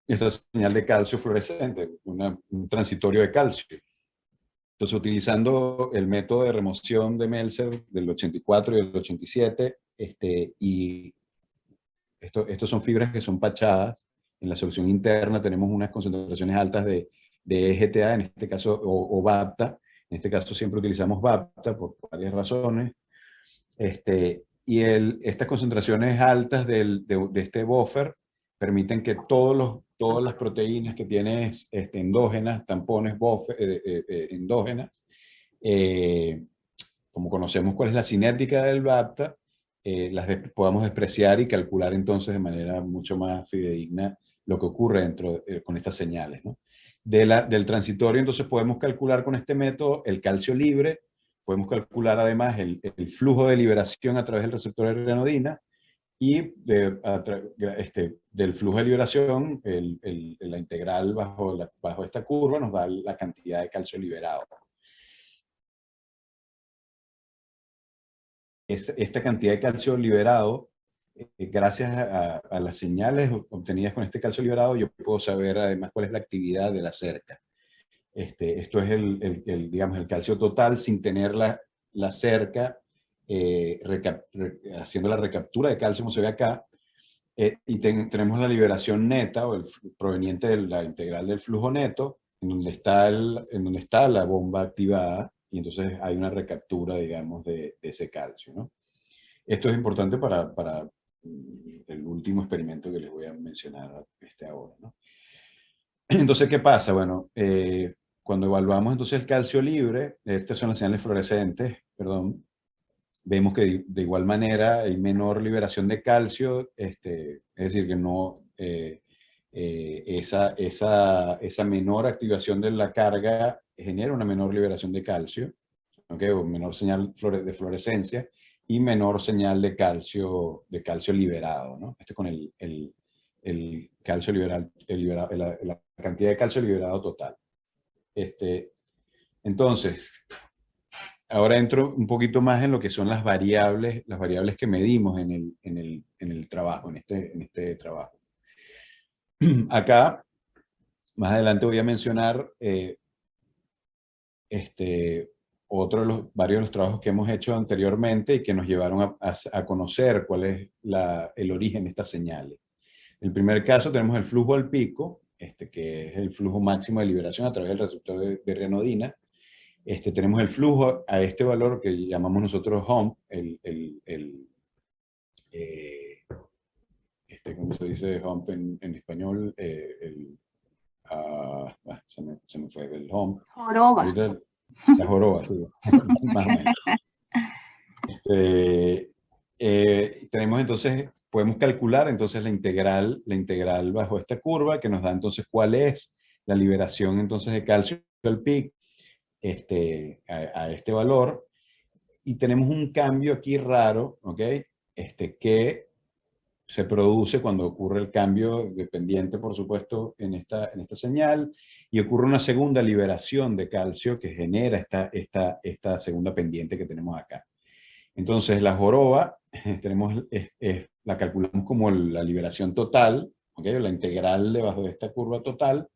esta señal de calcio fluorescente, un transitorio de calcio. Entonces, utilizando el método de remoción de Meltzer del 84 y del 87, y estos son fibras que son pachadas. En la solución interna tenemos unas concentraciones altas de EGTA, en este caso, o VAPTA. En este caso siempre utilizamos VAPTA por varias razones. Y estas concentraciones altas de este buffer permiten que todas las proteínas que tienes endógenas, tampones endógenas, como conocemos cuál es la cinética del VAPTA, las podamos despreciar y calcular entonces de manera mucho más fidedigna lo que ocurre con estas señales, ¿no? Del transitorio entonces podemos calcular con este método el calcio libre, podemos calcular además el flujo de liberación a través del receptor de rianodina, y del flujo de liberación, la integral bajo esta curva nos da la cantidad de calcio liberado. Esta cantidad de calcio liberado, gracias a las señales obtenidas con este calcio liberado, yo puedo saber además cuál es la actividad de la cerca. Esto es digamos, el calcio total sin tener la cerca, haciendo la recaptura de calcio como se ve acá, y tenemos la liberación neta, o proveniente de la integral del flujo neto, en donde está la bomba activada, y entonces hay una recaptura, digamos, de ese calcio, ¿no? Esto es importante para el último experimento que les voy a mencionar ahora, ¿no? Entonces, ¿qué pasa? Bueno, cuando evaluamos entonces el calcio libre, estas son las señales fluorescentes, perdón, vemos que de igual manera hay menor liberación de calcio, es decir, que no, esa menor activación de la carga genera una menor liberación de calcio, ¿okay? O menor señal de fluorescencia y menor señal de calcio liberado, ¿no? Esto con el calcio liberado, la cantidad de calcio liberado total. Entonces, ahora entro un poquito más en lo que son las variables que medimos en el trabajo, en este trabajo. Acá, más adelante voy a mencionar otro de varios de los trabajos que hemos hecho anteriormente y que nos llevaron a conocer cuál es el origen de estas señales. En el primer caso tenemos el flujo al pico, que es el flujo máximo de liberación a través del receptor de renodina. Tenemos el flujo a este valor que llamamos nosotros hump, ¿cómo se dice hump en español? Se me fue el hump. Joroba. Ahorita, la joroba, sí, más o menos. Tenemos entonces, podemos calcular entonces la integral bajo esta curva que nos da entonces cuál es la liberación entonces de calcio al pico a este valor. Y tenemos un cambio aquí raro, ¿ok? Que se produce cuando ocurre el cambio dependiente, por supuesto, en esta señal, y ocurre una segunda liberación de calcio que genera esta segunda pendiente que tenemos acá. Entonces, la joroba la calculamos como la liberación total, ¿okay? La integral debajo de esta curva total,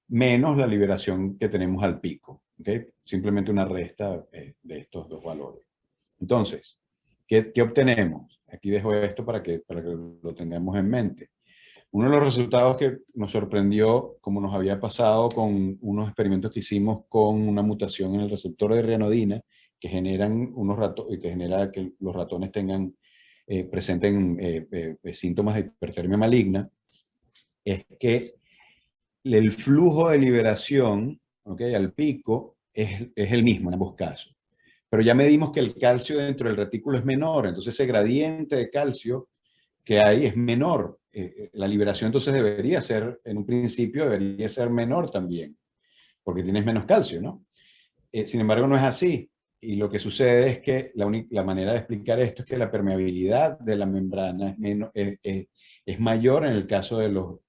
menos la liberación que tenemos al pico. ¿Okay? Simplemente una resta de estos dos valores. Entonces, ¿qué obtenemos? Aquí dejo esto para que lo tengamos en mente. Uno de los resultados que nos sorprendió, como nos había pasado con unos experimentos que hicimos con una mutación en el receptor de renodina, que generan que genera que los ratones presenten síntomas de hipertermia maligna, es que el flujo de liberación, ¿okay? Al pico es el mismo en ambos casos. Pero ya medimos que el calcio dentro del retículo es menor, entonces ese gradiente de calcio que hay es menor. La liberación entonces debería ser, en un principio, debería ser menor también, porque tienes menos calcio, ¿no? Sin embargo, no es así. Y lo que sucede es que la manera de explicar esto es que la permeabilidad de la membrana es mayor en el caso de los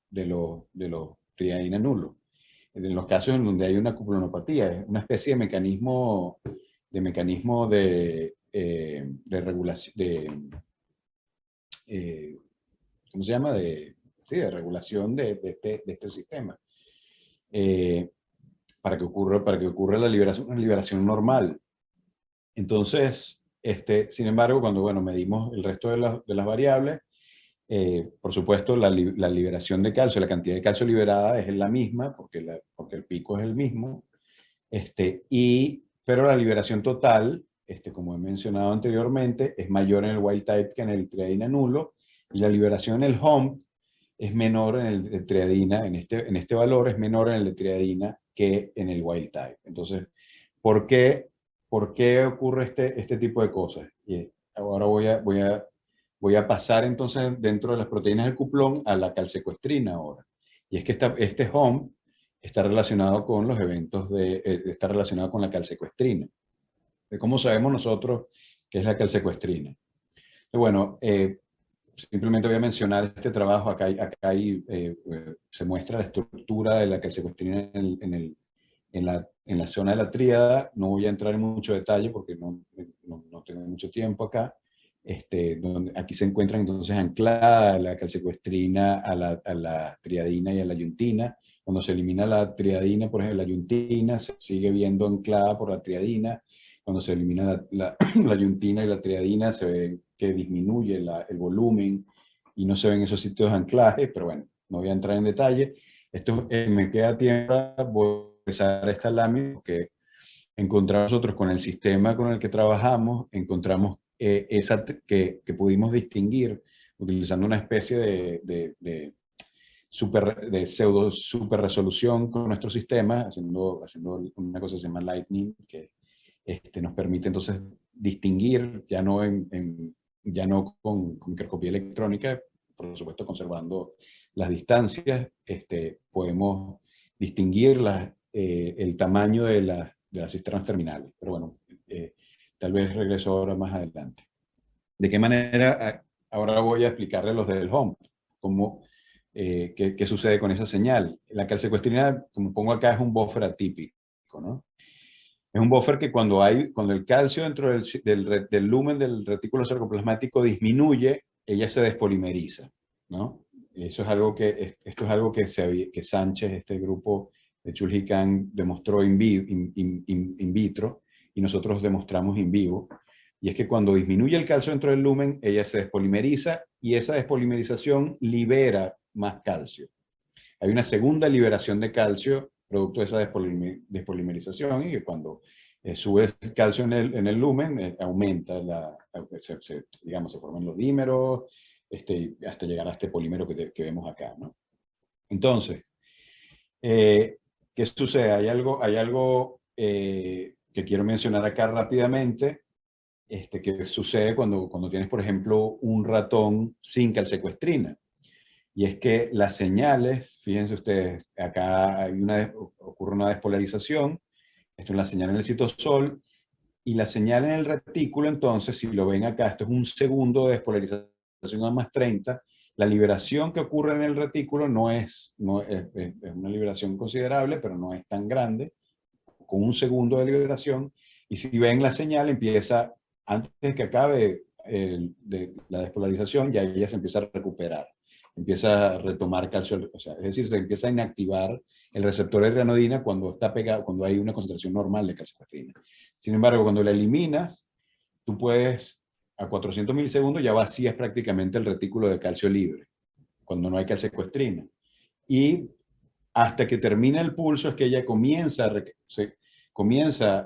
triadina nulos. En los casos en donde hay una cupulonopatía, es una especie de mecanismo de regulación, ¿cómo se llama? De regulación de este sistema. Para que ocurra una liberación normal. Entonces, sin embargo, cuando medimos el resto de las variables, por supuesto, la liberación de calcio, la cantidad de calcio liberada es la misma, porque el pico es el mismo, pero la liberación total, como he mencionado anteriormente, es mayor en el wild type que en el triadina nulo, y la liberación en el hump es menor en el de triadina, en este valor es menor en el de triadina que en el wild type. Entonces, ¿por qué ocurre este tipo de cosas? Y ahora voy a pasar entonces dentro de las proteínas del cuplón a la calsecuestrina ahora. Y es que este hump está relacionado con los eventos está relacionado con la calsecuestrina. ¿Cómo sabemos nosotros qué es la calsecuestrina? Bueno, simplemente voy a mencionar este trabajo. Acá se muestra la estructura de la calsecuestrina en la zona de la tríada. No voy a entrar en mucho detalle porque no tengo mucho tiempo acá. Aquí se encuentra entonces anclada la calsecuestrina a la triadina y a la yuntina. Cuando se elimina la triadina, por ejemplo, la yuntina se sigue viendo anclada por la triadina. Cuando se elimina la yuntina y la triadina, se ve que disminuye el volumen y no se ven esos sitios de anclaje, pero bueno, no voy a entrar en detalle. Esto me queda tiempo, voy a empezar esta lámina, porque encontramos nosotros con el sistema con el que trabajamos, encontramos que pudimos distinguir utilizando una especie de pseudo super resolución con nuestro sistema, haciendo una cosa que se llama Lightning, que nos permite entonces distinguir, ya no con microscopía electrónica, por supuesto conservando las distancias, podemos distinguir el tamaño de las cisternas terminales. Pero bueno, tal vez regreso ahora más adelante. ¿De qué manera? Ahora voy a explicarle los del hump, qué sucede con esa señal. La calsecuestrina, como pongo acá, es un buffer atípico. básico, ¿no? Es un buffer que cuando el calcio dentro del lumen del retículo sarcoplasmático disminuye, ella se despolimeriza, ¿no? Eso es algo esto es algo que Sánchez, este grupo de Chul-Hi Kang, demostró in vitro y nosotros demostramos in vivo. Y es que cuando disminuye el calcio dentro del lumen, ella se despolimeriza y esa despolimerización libera más calcio. Hay una segunda liberación de calcio producto de esa despolimerización y que cuando sube el calcio en el lumen, aumenta, digamos, se forman los dímeros, hasta llegar a este polímero que vemos acá, ¿no? Entonces, ¿qué sucede? Hay algo que quiero mencionar acá rápidamente, que sucede cuando tienes, por ejemplo, un ratón sin calsecuestrina. Y es que las señales, fíjense ustedes, acá ocurre una despolarización, esto es la señal en el citosol, y la señal en el retículo, entonces, si lo ven acá, esto es un segundo de despolarización a más 30, la liberación que ocurre en el retículo es una liberación considerable, pero no es tan grande, con un segundo de liberación, y si ven la señal empieza, antes de que acabe la despolarización, ya ella se empieza a recuperar, empieza a retomar calcio, o sea, es decir, se empieza a inactivar el receptor de ranodina cuando está pegado, cuando hay una concentración normal de calcicostrina. Sin embargo, cuando la eliminas, tú puedes, a 400 milisegundos ya vacías prácticamente el retículo de calcio libre, cuando no hay calcicostrina. Y hasta que termina el pulso es que ella comienza,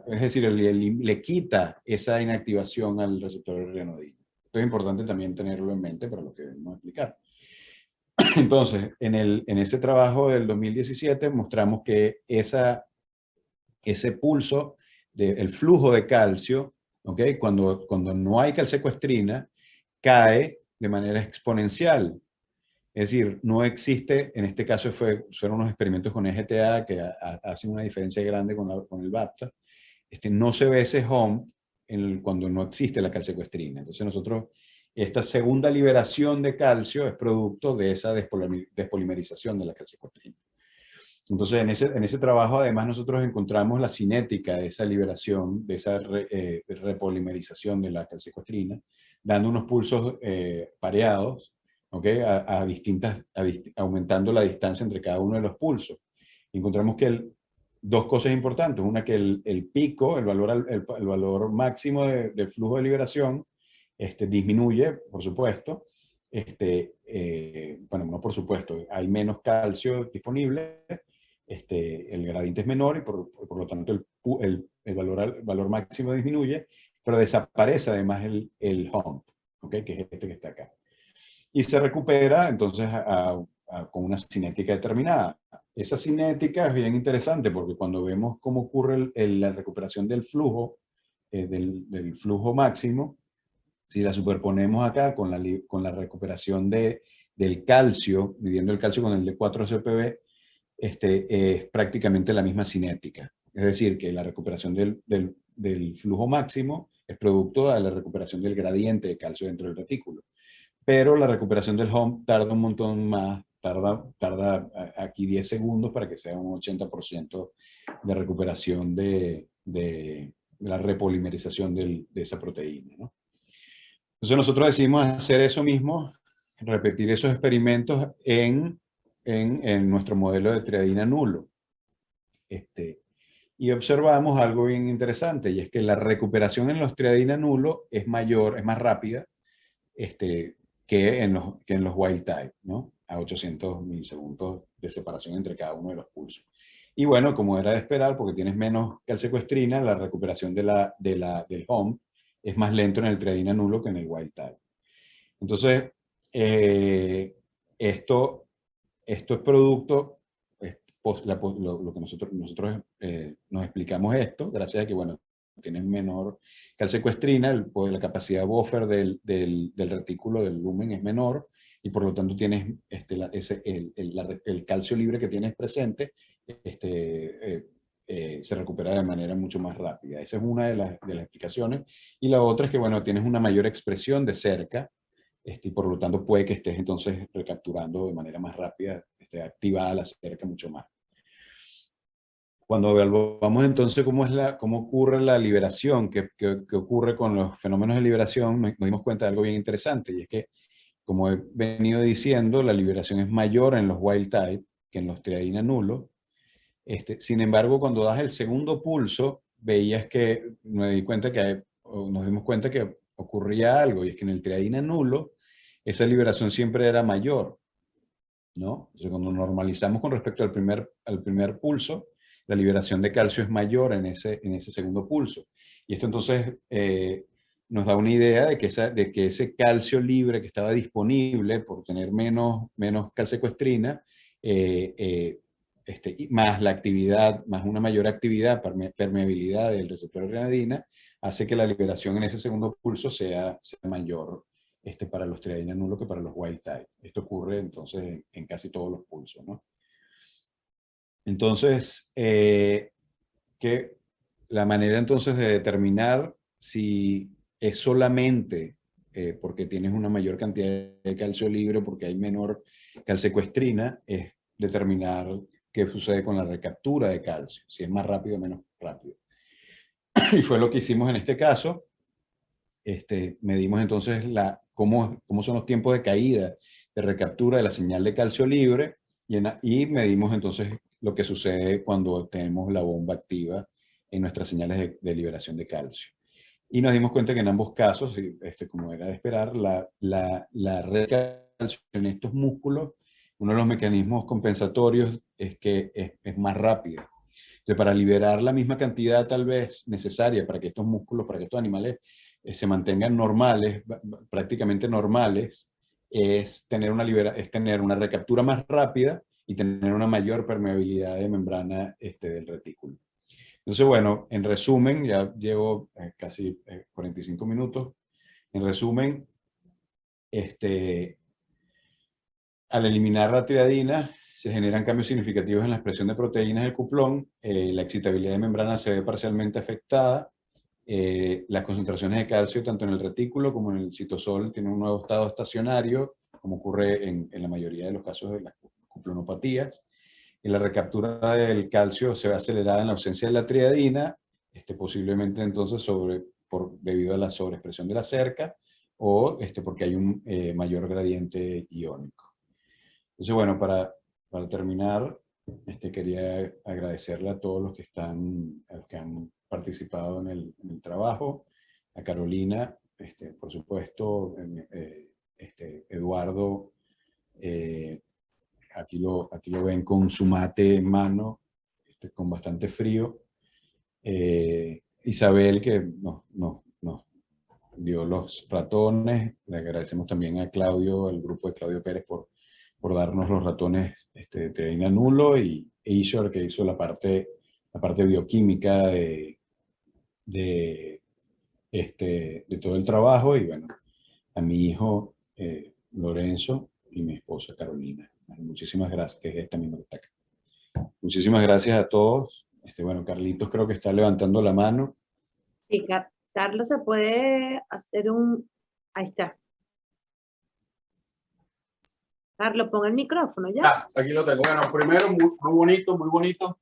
es decir, le quita esa inactivación al receptor de ranodina. Esto es importante también tenerlo en mente para lo que vamos a explicar. Entonces, en ese trabajo del 2017 mostramos que ese pulso del flujo de calcio, ¿okay? Cuando no hay calsecuestrina, cae de manera exponencial. Es decir, no existe, en este caso fueron unos experimentos con EGTA que hacen una diferencia grande con el BAPTA. No se ve ese hump cuando no existe la calsecuestrina. Entonces nosotros, esta segunda liberación de calcio es producto de esa despolimerización de la calsecuestrina. Entonces en ese trabajo además nosotros encontramos la cinética de esa liberación, de esa repolimerización de la calsecuestrina, dando unos pulsos pareados, ¿okay? Aumentando la distancia entre cada uno de los pulsos. Encontramos que dos cosas importantes. Una, que el pico, el valor máximo del flujo de liberación, disminuye, por supuesto. Bueno, no por supuesto, hay menos calcio disponible, el gradiente es menor y por lo tanto el valor máximo disminuye, pero desaparece además el hump, ¿okay? Que es este que está acá. Y se recupera entonces con una cinética determinada. Esa cinética es bien interesante porque cuando vemos cómo ocurre la recuperación del flujo, del flujo máximo, si la superponemos acá con la recuperación del calcio, midiendo el calcio con el de 4-CPB, es prácticamente la misma cinética. Es decir, que la recuperación del flujo máximo es producto de la recuperación del gradiente de calcio dentro del retículo. Pero la recuperación del hump tarda un montón más, tarda aquí 10 segundos para que sea un 80% de recuperación de la repolimerización de esa proteína, ¿no? Entonces nosotros decidimos hacer eso mismo, repetir esos experimentos en nuestro modelo de triadina nulo. Y observamos algo bien interesante, y es que la recuperación en los triadina nulo es mayor, es más rápida, que en los wild type, ¿no? A 800 milisegundos de separación entre cada uno de los pulsos. Y bueno, como era de esperar, porque tienes menos calsecuestrina, la recuperación del hump es más lento en el triadina nulo que en el wild type. Entonces, esto es producto, lo que nosotros nos explicamos esto, gracias a que, bueno, tienes menor calsecuestrina, la capacidad buffer del retículo del lumen es menor, y por lo tanto tienes el calcio libre que tienes presente, se recupera de manera mucho más rápida. Esa es una de las explicaciones. Y la otra es que, bueno, tienes una mayor expresión de cerca, y por lo tanto puede que estés entonces recapturando de manera más rápida, activada la cerca mucho más. Cuando evaluamos entonces cómo ocurre la liberación, qué ocurre con los fenómenos de liberación, nos dimos cuenta de algo bien interesante, y es que, como he venido diciendo, la liberación es mayor en los wild type que en los triadina nulos. Sin embargo, cuando das el segundo pulso, nos dimos cuenta que ocurría algo, y es que en el triadina nulo, esa liberación siempre era mayor, ¿no? Entonces, cuando normalizamos con respecto al primer pulso, la liberación de calcio es mayor en ese segundo pulso. Y esto entonces nos da una idea de que ese calcio libre que estaba disponible por tener menos calsecuestrina, más la actividad, más una mayor actividad, permeabilidad del receptor de renadina, hace que la liberación en ese segundo pulso sea mayor para los triadina nulo que para los wild type. Esto ocurre entonces en casi todos los pulsos, ¿no? Entonces, que la manera entonces de determinar si es solamente porque tienes una mayor cantidad de calcio libre, porque hay menor calsecuestrina, es determinar qué sucede con la recaptura de calcio, si es más rápido o menos rápido. Y fue lo que hicimos en este caso. Medimos entonces cómo son los tiempos de caída, de recaptura de la señal de calcio libre, y medimos entonces lo que sucede cuando tenemos la bomba activa en nuestras señales de liberación de calcio. Y nos dimos cuenta que en ambos casos, como era de esperar, la recaptación en estos músculos, uno de los mecanismos compensatorios es que es más rápida. Entonces, para liberar la misma cantidad tal vez necesaria para que estos músculos, para que estos animales se mantengan normales, prácticamente normales, es tener una recaptura más rápida y tener una mayor permeabilidad de membrana del retículo. Entonces, bueno, en resumen, ya llevo casi 45 minutos. En resumen, al eliminar la tiradina, se generan cambios significativos en la expresión de proteínas del cuplón, la excitabilidad de membrana se ve parcialmente afectada, las concentraciones de calcio tanto en el retículo como en el citosol tienen un nuevo estado estacionario, como ocurre en la mayoría de los casos de las cuplonopatías. Y la recaptura del calcio se ve acelerada en la ausencia de la triadina, posiblemente entonces debido a la sobreexpresión de la cerca, o porque hay un mayor gradiente iónico. Entonces, bueno, para terminar, quería agradecerle a todos los que han participado en el trabajo, a Carolina, por supuesto, Eduardo, aquí lo ven con su mate en mano, con bastante frío. Isabel, que nos dio los ratones. Le agradecemos también a Claudio, al grupo de Claudio Pérez, por darnos los ratones de triadina nulo, y Ishor, que hizo la parte bioquímica de todo el trabajo, y bueno, a mi hijo Lorenzo y mi esposa Carolina. Muchísimas gracias, que es esta misma que está acá. Muchísimas gracias a todos. Bueno, Carlitos creo que está levantando la mano. Sí, Carlos se puede hacer ahí está. Carlos, pon el micrófono ya. Aquí lo tengo. Bueno, primero, muy bonito, muy bonito.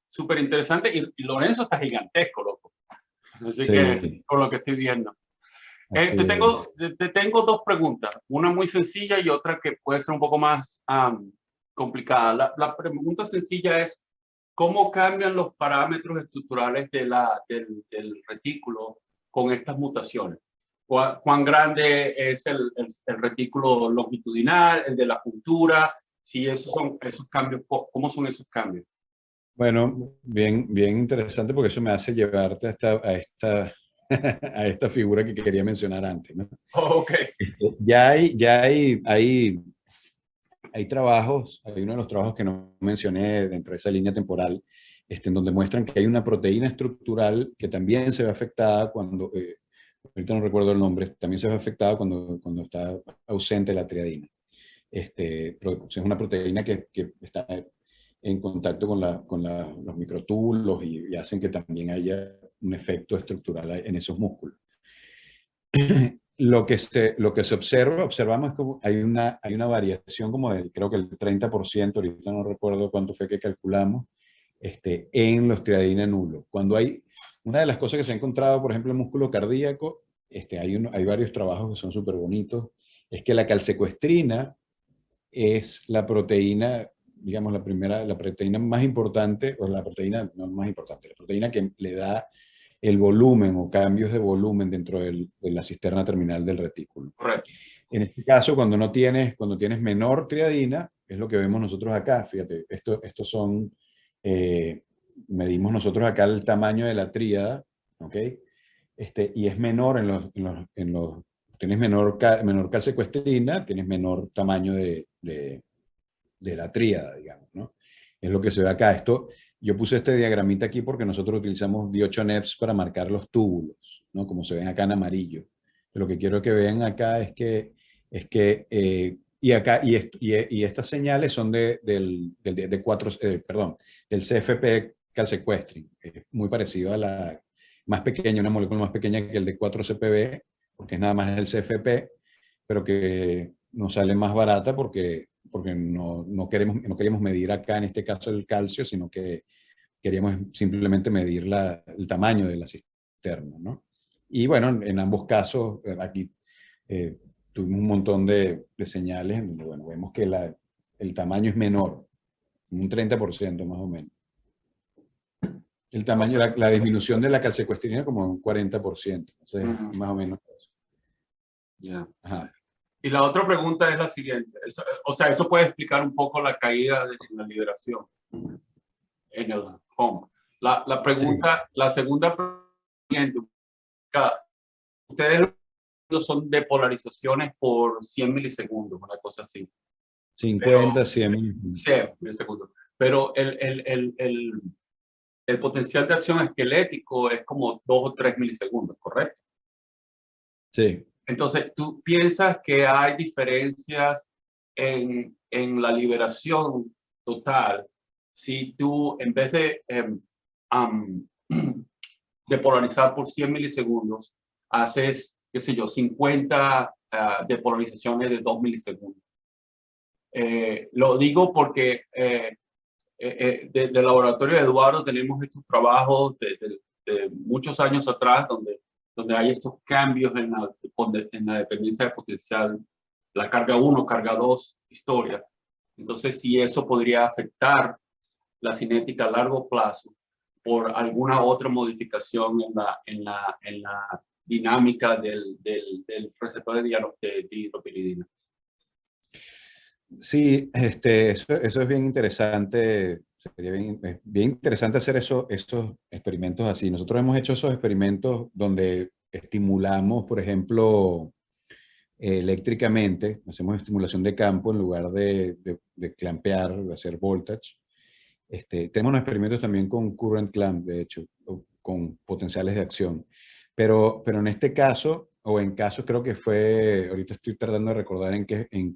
Súper interesante. Y Lorenzo está gigantesco, loco. Así sí, que, por lo que estoy viendo. Te tengo dos preguntas. Una muy sencilla y otra que puede ser un poco más complicada. La pregunta sencilla es, ¿cómo cambian los parámetros estructurales del retículo con estas mutaciones? ¿Cuán grande es el retículo longitudinal, el de la puntura? Si esos cambios, ¿cómo son esos cambios? Bueno, bien interesante, porque eso me hace llevarte a esta figura que quería mencionar antes, ¿no? Okay. Ya hay trabajos, hay uno de los trabajos que no mencioné dentro de esa línea temporal, en donde muestran que hay una proteína estructural que también se ve afectada cuando, ahorita no recuerdo el nombre, también se ve afectada cuando está ausente la triadina. Es una proteína que está en contacto con los microtúbulos y hacen que también haya un efecto estructural en esos músculos. Lo que se observamos es que hay una variación como creo que el 30%, ahorita no recuerdo cuánto fue que calculamos, en los tireoidina nulos. Cuando hay, una de las cosas que se ha encontrado, por ejemplo, en músculo cardíaco, hay varios trabajos que son súper bonitos, es que la calsecuestrina es la proteína, digamos, la proteína más importante, o la proteína no más importante, la proteína que le da el volumen o cambios de volumen dentro de la cisterna terminal del retículo. Correcto. En este caso, cuando tienes menor triadina, es lo que vemos nosotros acá, fíjate, estos son, medimos nosotros acá el tamaño de la tríada, ¿ok? Y es menor tienes menor calsecuestrina, tienes menor tamaño de la tríada, digamos, ¿no? Es lo que se ve acá. Yo puse este diagramita aquí porque nosotros utilizamos 18 NEPs para marcar los túbulos, ¿no? Como se ven acá en amarillo. Lo que quiero que vean acá es que estas señales son del CFP calsequestrin. Es muy parecido a más pequeña, una molécula más pequeña que el de 4-CPB, porque es nada más el CFP, pero que nos sale más barata porque no queríamos medir acá, en este caso, el calcio, sino que queríamos simplemente medir el tamaño de la cisterna, ¿no? Y bueno, en ambos casos, aquí tuvimos un montón de señales en donde, bueno, vemos que el tamaño es menor, un 30% más o menos. El tamaño, la disminución de la calsecuestrina como un 40%, entonces, más o menos. Yeah. Ajá. Y la otra pregunta es la siguiente. O sea, eso puede explicar un poco la caída de la liberación en el home. La pregunta, sí. La segunda pregunta, ustedes son de polarizaciones por 100 milisegundos, una cosa así. 50, 100 milisegundos. Pero el potencial de acción esquelético es como 2 o 3 milisegundos, ¿correcto? Sí. Entonces, ¿tú piensas que hay diferencias en la liberación total si tú, en vez de depolarizar por 100 milisegundos, haces, qué sé yo, 50 depolarizaciones de 2 milisegundos? Lo digo porque del laboratorio de Eduardo tenemos estos trabajos de muchos años atrás donde hay estos cambios en la dependencia de potencial, la carga 1, carga 2, historia. Entonces, si eso podría afectar la cinética a largo plazo por alguna otra modificación en la dinámica del receptor de dihidropiridina. Sí, eso es bien interesante. Sería bien interesante hacer esos experimentos así. Nosotros hemos hecho esos experimentos donde estimulamos, por ejemplo, eléctricamente, hacemos estimulación de campo en lugar de clampear, de hacer voltage. Tenemos unos experimentos también con current clamp, de hecho, con potenciales de acción. Pero en este caso, o en casos creo que fue, ahorita estoy tratando de recordar en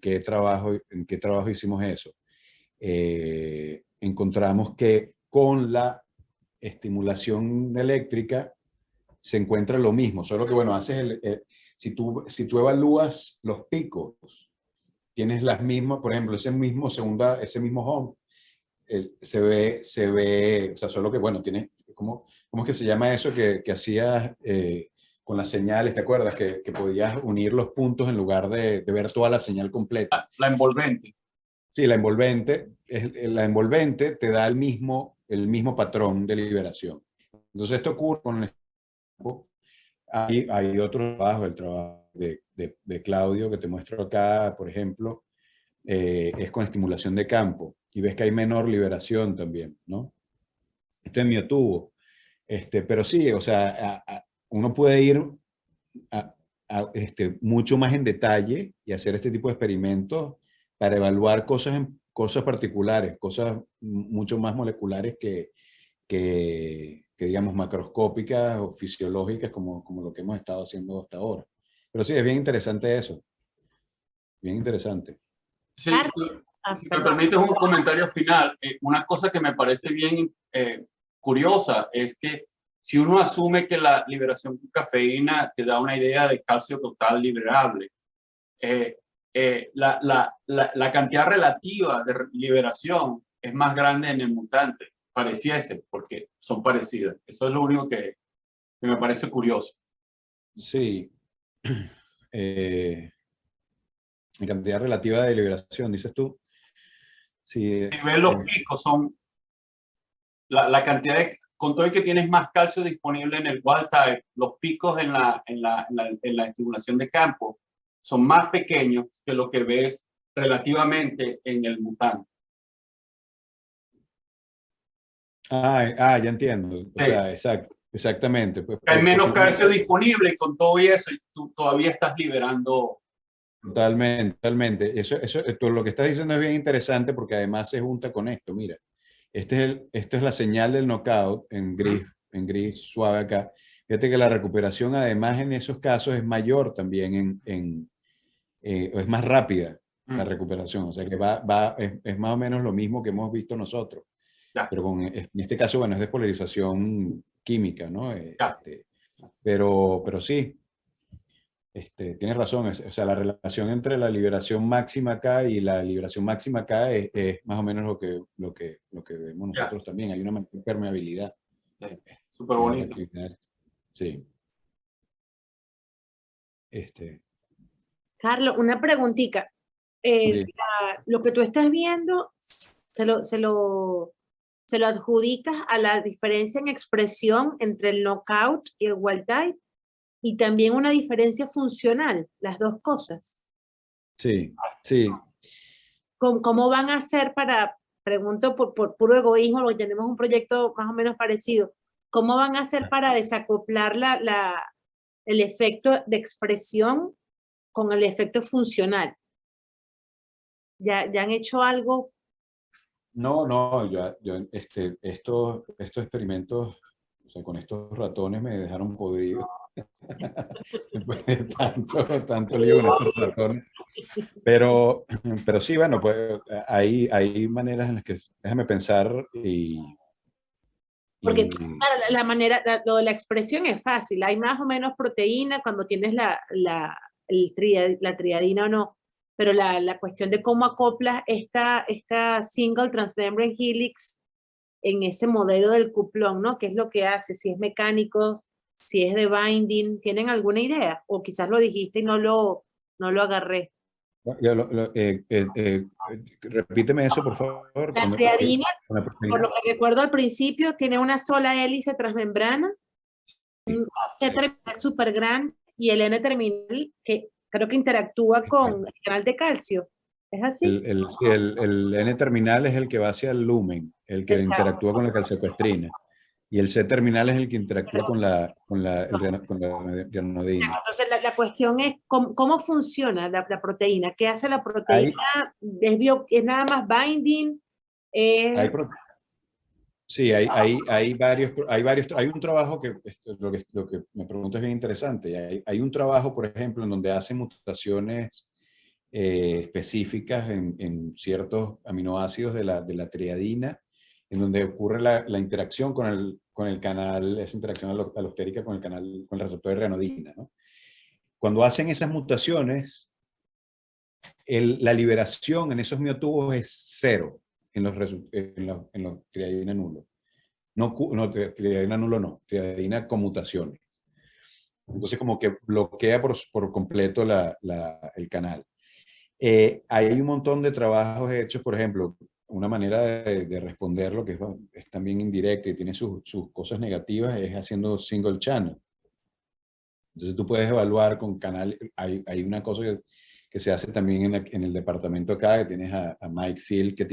qué trabajo hicimos eso. Encontramos que con la estimulación eléctrica se encuentra lo mismo, solo que bueno, si tú evalúas los picos, tienes las mismas, por ejemplo, ese mismo home, se ve, o sea, solo que bueno, tienes, ¿cómo es que se llama eso que hacías con las señales? ¿Te acuerdas? Que podías unir los puntos en lugar de ver toda la señal completa. La envolvente. Sí, la envolvente te da el mismo patrón de liberación. Entonces esto ocurre con el tiempo. Hay otro trabajo, el trabajo de Claudio que te muestro acá, por ejemplo, es con estimulación de campo. Y ves que hay menor liberación también, ¿no? Esto es miotubo. Pero sí, o sea, uno puede ir mucho más en detalle y hacer este tipo de experimentos para evaluar cosas particulares, cosas mucho más moleculares que digamos macroscópicas o fisiológicas como lo que hemos estado haciendo hasta ahora. Pero sí, es bien interesante eso. Bien interesante. Sí, si me permites un comentario final, una cosa que me parece bien curiosa es que si uno asume que la liberación con cafeína te da una idea de calcio total liberable, la cantidad relativa de liberación es más grande en el mutante. pareciese, porque son parecidas. Eso es lo único que me parece curioso. Sí. En cantidad relativa de liberación, dices tú. Sí, Si ves los picos, son la cantidad de, con todo el que tienes más calcio disponible en el wild type, los picos en la estimulación de campo son más pequeños que lo que ves relativamente en el mutante. ya entiendo. O sea, exactamente. Pues, Hay menos posiblemente, calcio disponible y con todo eso, y tú todavía estás liberando. totalmente. Esto, lo que estás diciendo es bien interesante porque además se junta con esto. Mira, esto es la señal del knockout en gris suave acá. Fíjate que la recuperación además en esos casos es mayor también es más rápida la recuperación. O sea que es más o menos lo mismo que hemos visto nosotros. Ya. Pero en este caso, bueno, es despolarización química, ¿no? Ya. Pero sí, tienes razón. O sea, la relación entre la liberación máxima acá y la liberación máxima acá es más o menos lo que vemos nosotros también. Hay una mayor permeabilidad. Súper bonito. Sí. Carlos, una preguntita. Lo que tú estás viendo, se lo adjudicas a la diferencia en expresión entre el knockout y el wild type, y también una diferencia funcional, las dos cosas. Sí, sí. ¿Cómo van a hacer para, pregunto por puro egoísmo, porque tenemos un proyecto más o menos parecido, cómo van a hacer para desacoplar el efecto de expresión con el efecto funcional? ¿Ya han hecho algo? No, estos experimentos, o sea, con estos ratones me dejaron podrido. Después de tanto lío con estos ratones. Pero sí, bueno, pues hay maneras en las que, déjame pensar Porque claro, la manera, lo de la expresión es fácil, hay más o menos proteína cuando tienes la triadina o no, pero la cuestión de cómo acoplas esta single transmembrane helix en ese modelo del cuplón, ¿no? ¿Qué es lo que hace? Si es mecánico, si es de binding, ¿tienen alguna idea? O quizás lo dijiste y no lo agarré. Repíteme eso, por favor. La triadina, por lo que recuerdo al principio, tiene una sola hélice transmembrana, un C terminal súper grande y el N terminal que creo que interactúa con el canal de calcio. ¿Es así? El N terminal es el que va hacia el lumen, el que interactúa con la calcecuestrina. Y el C terminal es el que interactúa con la ranodina. Entonces, la cuestión es cómo funciona la proteína. ¿Qué hace la proteína? ¿Es nada más binding? Sí, hay un trabajo que, lo que me pregunto es bien interesante. Hay un trabajo, por ejemplo, en donde hacen mutaciones específicas en ciertos aminoácidos de la triadina, en donde ocurre la interacción con el canal, esa interacción alostérica con el receptor de ranodina, ¿no? Cuando hacen esas mutaciones, la liberación en esos miotubos es cero en los triadina nulo. No, triadina nulo no, triadina con mutaciones. Entonces como que bloquea por completo el canal. Hay un montón de trabajos hechos, por ejemplo, una manera de responderlo que es también indirecta y tiene sus cosas negativas es haciendo single channel. Entonces tú puedes evaluar con canal, hay una cosa que se hace también en el departamento acá, que tienes a Mike Field, que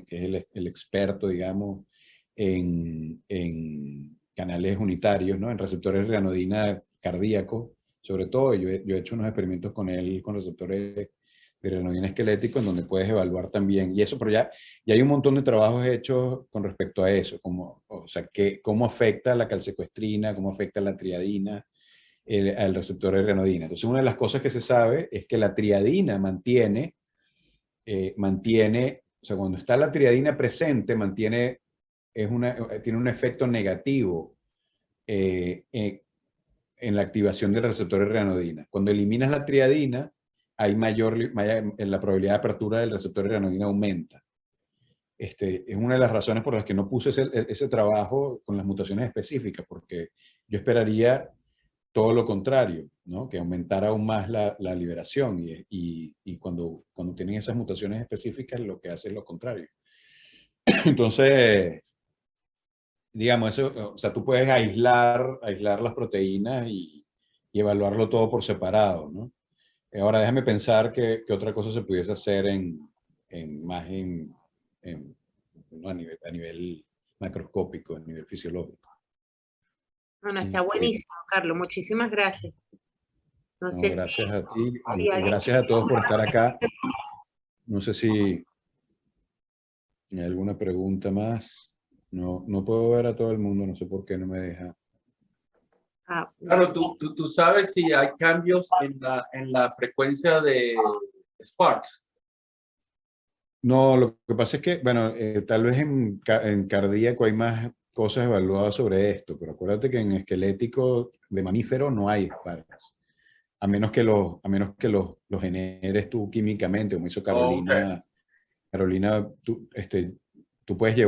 es el experto, digamos, en canales unitarios, ¿no? En receptores de ranodina cardíacos, sobre todo. Yo he hecho unos experimentos con él, con receptores de ranodina esquelético, en donde puedes evaluar también. Y eso, pero ya hay un montón de trabajos hechos con respecto a eso, o sea, cómo afecta la calcecuestrina, cómo afecta la triadina al receptor de ranodina. Entonces, una de las cosas que se sabe es que la triadina o sea, cuando está la triadina presente, tiene un efecto negativo en la activación del receptor de ranodina. Cuando eliminas la triadina, la probabilidad de apertura del receptor de ranodina aumenta. es una de las razones por las que no puse ese trabajo con las mutaciones específicas, porque yo esperaría todo lo contrario, ¿no? Que aumentara aún más la liberación y cuando tienen esas mutaciones específicas lo que hace es lo contrario. Entonces, digamos, eso, o sea, tú puedes aislar las proteínas y evaluarlo todo por separado, ¿no? Ahora déjame pensar que otra cosa se pudiese hacer más ¿no? a nivel macroscópico, a nivel fisiológico. Bueno, está buenísimo, Carlos. Muchísimas gracias. No No, sé gracias a ti si y alguien- gracias a todos por estar acá. No sé si hay alguna pregunta más. No puedo ver a todo el mundo, no sé por qué no me deja. Ah, Claro, tú sabes si hay cambios en la frecuencia de Sparks. No, lo que pasa es que, bueno, tal vez en cardíaco hay más cosas evaluadas sobre esto, pero acuérdate que en esquelético de mamífero no hay Sparks. A menos que los generes tú químicamente, como hizo Carolina. Okay. Carolina, tú puedes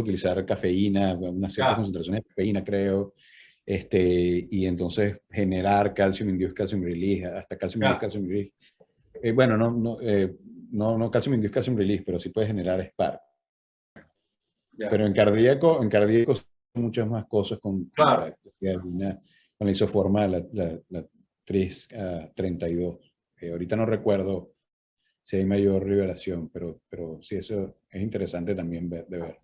utilizar cafeína, unas ciertas concentraciones de cafeína, creo, y entonces generar calcium-induced calcium release, hasta calcium-induced calcium release. Bueno, no calcium-induced calcium release, pero sí puedes generar SPARC. Pero en cardíaco son muchas más cosas con la isoforma, la 332. Ahorita no recuerdo si hay mayor revelación, pero sí, eso es interesante también de ver.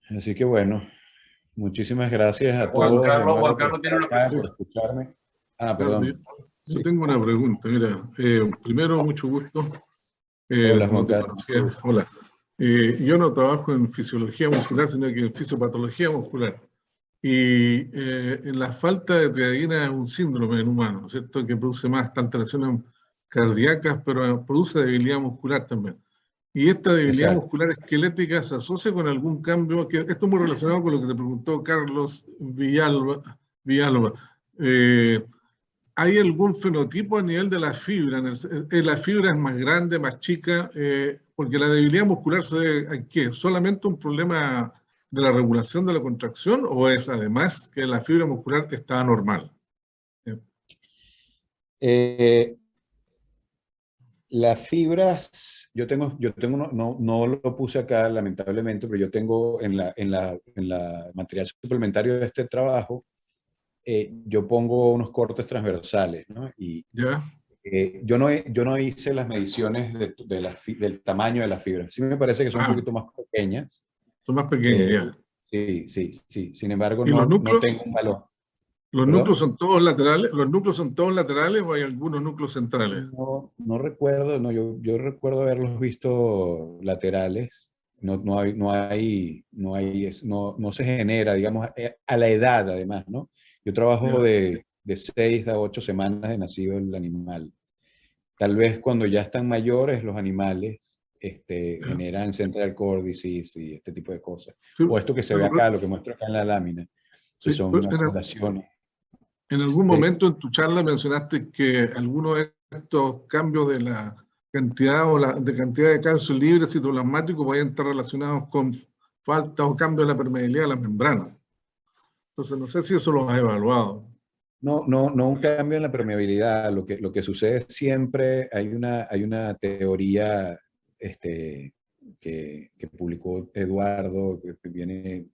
Así que bueno, muchísimas gracias a todos. Juan Carlos tiene una pregunta. Por escucharme. Perdón. Yo tengo una pregunta, mira, primero, mucho gusto. Hola, No Juan te Carlos. conocía. Hola. Yo no trabajo en fisiología muscular, sino que en fisiopatología muscular. Y en la falta de triadina es un síndrome en humanos, ¿cierto? Que produce más alteraciones cardíacas, pero produce debilidad muscular también. Y esta debilidad muscular esquelética se asocia con algún cambio, que esto es muy relacionado con lo que te preguntó Carlos Villalba. ¿Hay algún fenotipo a nivel de la fibra? ¿La fibra es más grande, más chica? Porque la debilidad muscular se debe a qué, ¿solamente un problema de la regulación de la contracción o es además que la fibra muscular está normal? Las fibras, yo tengo no lo puse acá lamentablemente, pero yo tengo en la material suplementario de este trabajo, yo pongo unos cortes transversales, ¿no? Y ¿Ya? yo no hice las mediciones del tamaño de las fibras. Sí me parece que son un poquito más pequeñas. Son más pequeñas, ya. Sí. Sin embargo, ¿Y los núcleos? no tengo un valor. ¿Los ¿Perdón? núcleos son todos laterales? ¿Los núcleos son todos laterales o hay algunos núcleos centrales? No recuerdo, yo recuerdo haberlos visto laterales. No se genera, digamos, a la edad además, ¿no? Yo trabajo de 6 a 8 semanas de nacido el animal. Tal vez cuando ya están mayores los animales generan central core disease y este tipo de cosas. Sí, O esto que se ve acá, lo que muestro acá en la lámina, que sí, son acumulaciones. En algún momento en tu charla mencionaste que algunos de estos cambios de la cantidad de cantidad de calcio libre citoplasmático podían estar relacionados con falta o cambio de la permeabilidad de las membranas. Entonces, no sé si eso lo has evaluado. No un cambio en la permeabilidad. Lo que sucede siempre, hay una teoría que publicó Eduardo, que viene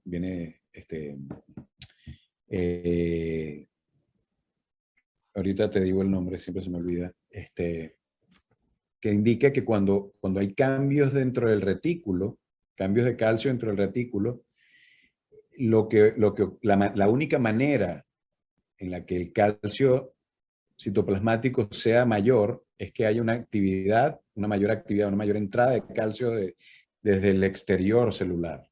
ahorita te digo el nombre, siempre se me olvida, que indica que cuando hay cambios dentro del retículo, cambios de calcio dentro del retículo, la única manera en la que el calcio citoplasmático sea mayor es que haya una mayor actividad, una mayor entrada de calcio desde el exterior celular.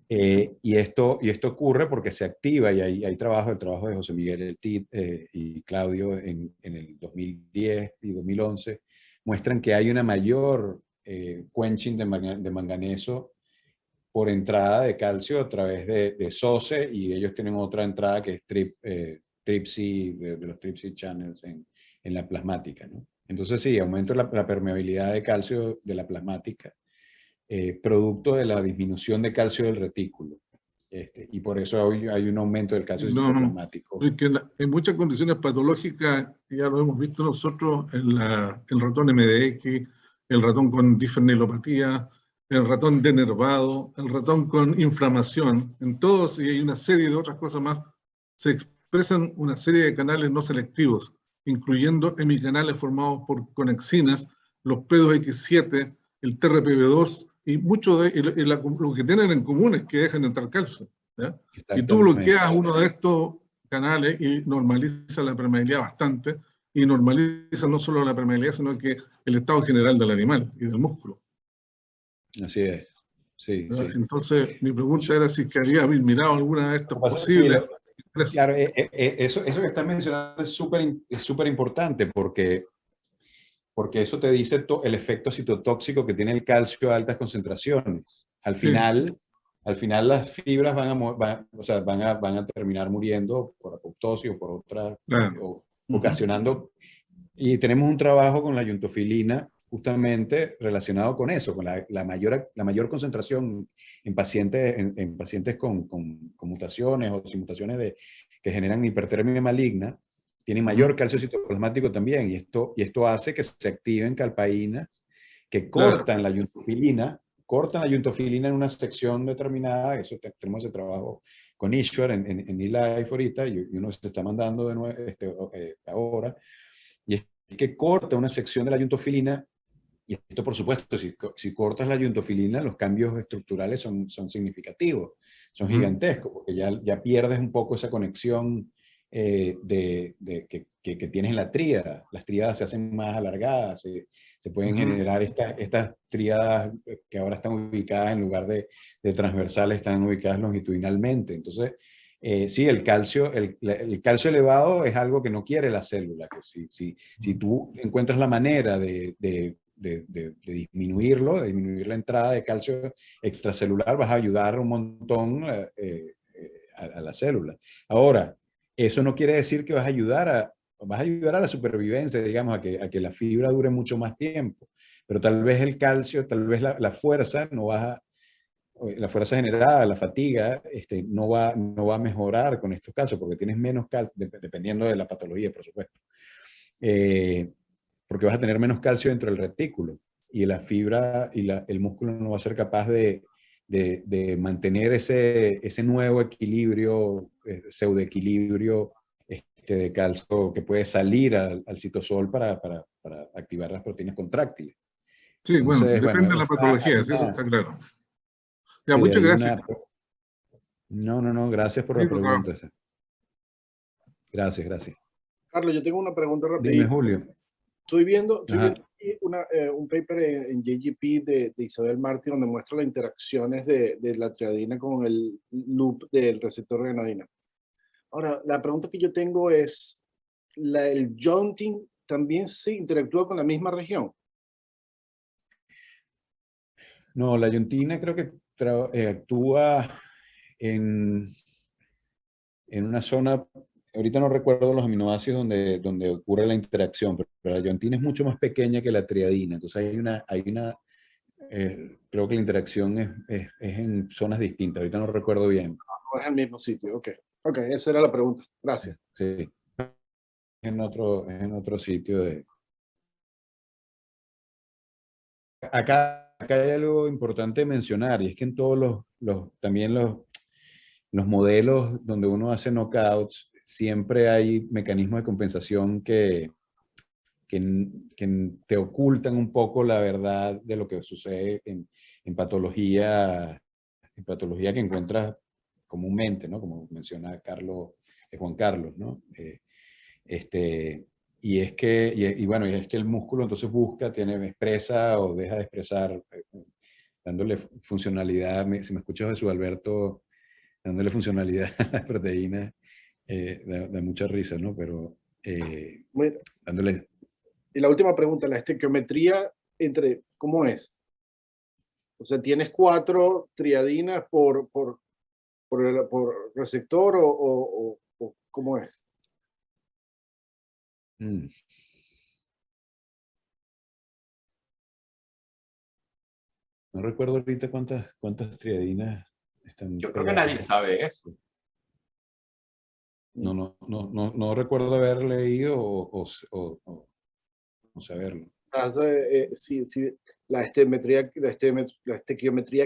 Y esto ocurre porque se activa y hay el trabajo de José Miguel y Claudio en el 2010 y 2011 muestran que hay una mayor quenching de manganeso por entrada de calcio a través de SOCE, y ellos tienen otra entrada que es TRPC, de los TRPC channels en la plasmática, ¿no? Entonces sí, aumento la permeabilidad de calcio de la plasmática, producto de la disminución de calcio del retículo. Y por eso hoy hay un aumento del calcio citoplasmático. Porque en muchas condiciones patológicas, ya lo hemos visto nosotros, el ratón MDX, el ratón con difernilopatía, el ratón denervado, el ratón con inflamación, en todos, y hay una serie de otras cosas más, se expresan una serie de canales no selectivos, incluyendo hemicanales formados por conexinas, los P2X7, el TRPV2, y mucho de lo que tienen en común es que dejan entrar calcio, ¿ya? Y tú bloqueas uno de estos canales y normaliza la permeabilidad bastante, y normaliza no solo la permeabilidad, sino que el estado general del animal y del músculo. Así es. Sí, sí. Entonces, mi pregunta era si que había mirado alguna de estas posibles. Sí, claro, eso que estás mencionando es súper importante porque eso te dice el efecto citotóxico que tiene el calcio a altas concentraciones. Al final las fibras van a terminar muriendo por apoptosis o por otra, ocasionando. Y tenemos un trabajo con la iontofilina justamente relacionado con eso, con la mayor concentración en pacientes con mutaciones o sin mutaciones que generan hipertermia maligna, tienen mayor calcio citoplasmático también, y esto hace que se activen calpaínas que cortan la iontofilina en una sección determinada. Eso tenemos ese trabajo con Ishwar en eLife ahorita, y uno se está mandando de nuevo ahora, y es que corta una sección de la iontofilina. Y esto, por supuesto, si cortas la iontofilina, los cambios estructurales son significativos, son gigantescos, porque ya pierdes un poco esa conexión que tienes en la tríada. Las tríadas se hacen más alargadas, se pueden generar estas tríadas que ahora están ubicadas en lugar de transversales, están ubicadas longitudinalmente. Entonces, sí, el calcio elevado es algo que no quiere la célula. Que si tú encuentras la manera de disminuirlo, de disminuir la entrada de calcio extracelular, vas a ayudar un montón a la célula. Ahora, eso no quiere decir que vas a ayudar a la supervivencia, digamos, a que la fibra dure mucho más tiempo, pero tal vez el calcio, tal vez la fuerza la fuerza generada, la fatiga, no va a mejorar con estos casos, porque tienes menos calcio, dependiendo de la patología, por supuesto. Porque vas a tener menos calcio dentro del retículo, y la fibra y el músculo no va a ser capaz de mantener ese nuevo equilibrio, pseudoequilibrio de calcio que puede salir al citosol para activar las proteínas contráctiles. Sí, entonces, depende de la patología, eso está claro. Ya, sí, muchas gracias. No, gracias por la pregunta. Gracias. Carlos, yo tengo una pregunta rápida. Dime, Julio. Estoy viendo aquí un paper en JGP de Isabel Martí, donde muestra las interacciones de la triadina con el loop del receptor de renadina. Ahora, la pregunta que yo tengo es, ¿el jointing también se interactúa con la misma región? No, la iontina creo que actúa en una zona, ahorita no recuerdo los aminoácidos donde ocurre la interacción, pero la iontina es mucho más pequeña que la triadina. Entonces creo que la interacción es en zonas distintas. Ahorita no recuerdo bien. No es el mismo sitio, ok, esa era la pregunta. Gracias. Sí, en otro sitio. Acá hay algo importante de mencionar, y es que en todos también los modelos donde uno hace knockouts, siempre hay mecanismos de compensación que te ocultan un poco la verdad de lo que sucede en patología que encuentras comúnmente, ¿no? Como menciona Juan Carlos, ¿no? Y es que el músculo entonces expresa o deja de expresar, dándole funcionalidad. Si me escuchas, Jesús Alberto, dándole funcionalidad a la proteína, da mucha risa, ¿no? Pero dándole... Y la última pregunta, la estequiometría ¿cómo es? O sea, ¿tienes 4 triadinas por receptor o cómo es? Mm. No recuerdo ahorita cuántas triadinas están. Yo creo que nadie sabe eso. No recuerdo haber leído o saberlo. Si la estequiometría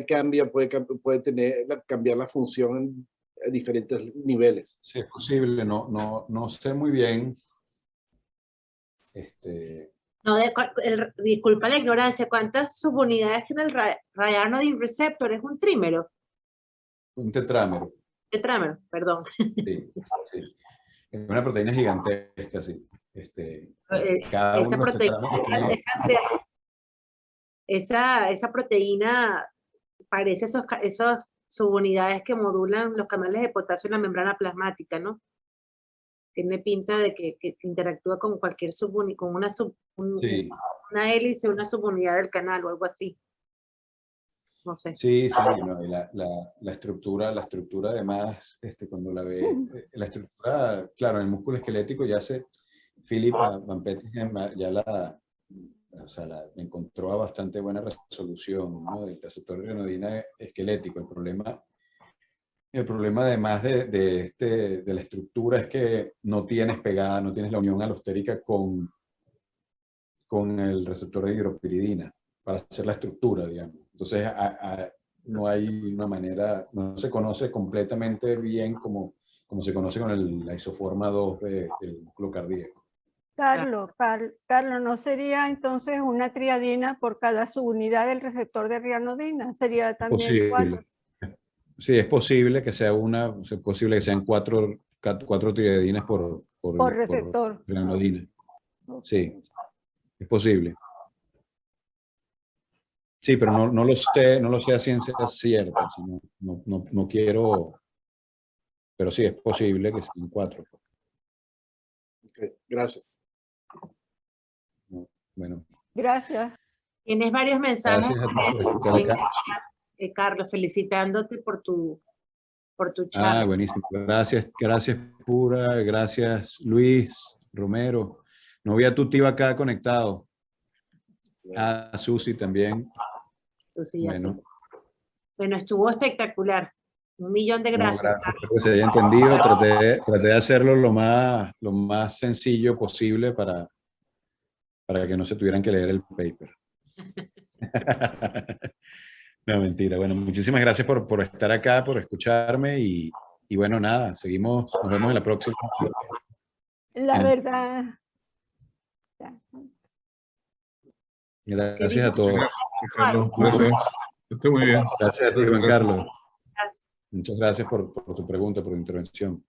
cambia, puede cambiar la función a diferentes niveles. Sí, es posible. No sé muy bien. No, disculpa la ignorancia, ¿cuántas subunidades tiene el ryanodine receptor? ¿Es un trímero? Un tetrámero. Tetrámero, perdón. Sí, sí. Es una proteína gigantesca, sí. Cada Esa uno de los proteína, tetrámeros esa proteína parece esas subunidades que modulan los canales de potasio en la membrana plasmática, ¿no? Tiene pinta de que interactúa con cualquier subunidad, con sí. una hélice, una subunidad del canal o algo así. No sé. Sí, no, y la estructura además, cuando la ve, la estructura, claro, en el músculo esquelético ya Philip Van Petegem ya la encontró a bastante buena resolución, ¿no? Del receptor de ryanodina esquelético. El problema además de la estructura es que no tienes la unión alostérica con el receptor de hidropiridina para hacer la estructura, digamos. Entonces, no hay una manera, no se conoce completamente bien como se conoce con la isoforma 2 del músculo cardíaco. Carlos, ¿no sería entonces una triadina por cada subunidad del receptor de ryanodina? Sería también 4. Sí, es posible que sea es posible que sean cuatro triadinas por receptor. ryanodina. Sí, es posible. Sí, pero no lo sé a ciencia cierta. No quiero, pero sí es posible que sean 4. Okay, gracias. Bueno. Gracias. Tienes varios mensajes, Carlos, felicitándote por tu charla. Buenísimo. Gracias, Pura. Gracias, Luis, Romero. No vi a tu tío acá conectado. Susi también. Susi, bueno, estuvo espectacular. 1.000.000 de gracias. Gracias, espero que se haya entendido. Traté de hacerlo lo más sencillo posible para que no se tuvieran que leer el paper. No, mentira. Bueno, muchísimas gracias por estar acá, por escucharme y bueno, nada, nos vemos en la próxima. La verdad. Gracias a todos. Gracias, Carlos. Gracias. Que esté muy bien. Gracias a ti, Juan Gracias. Carlos. Muchas gracias por tu pregunta, por tu intervención.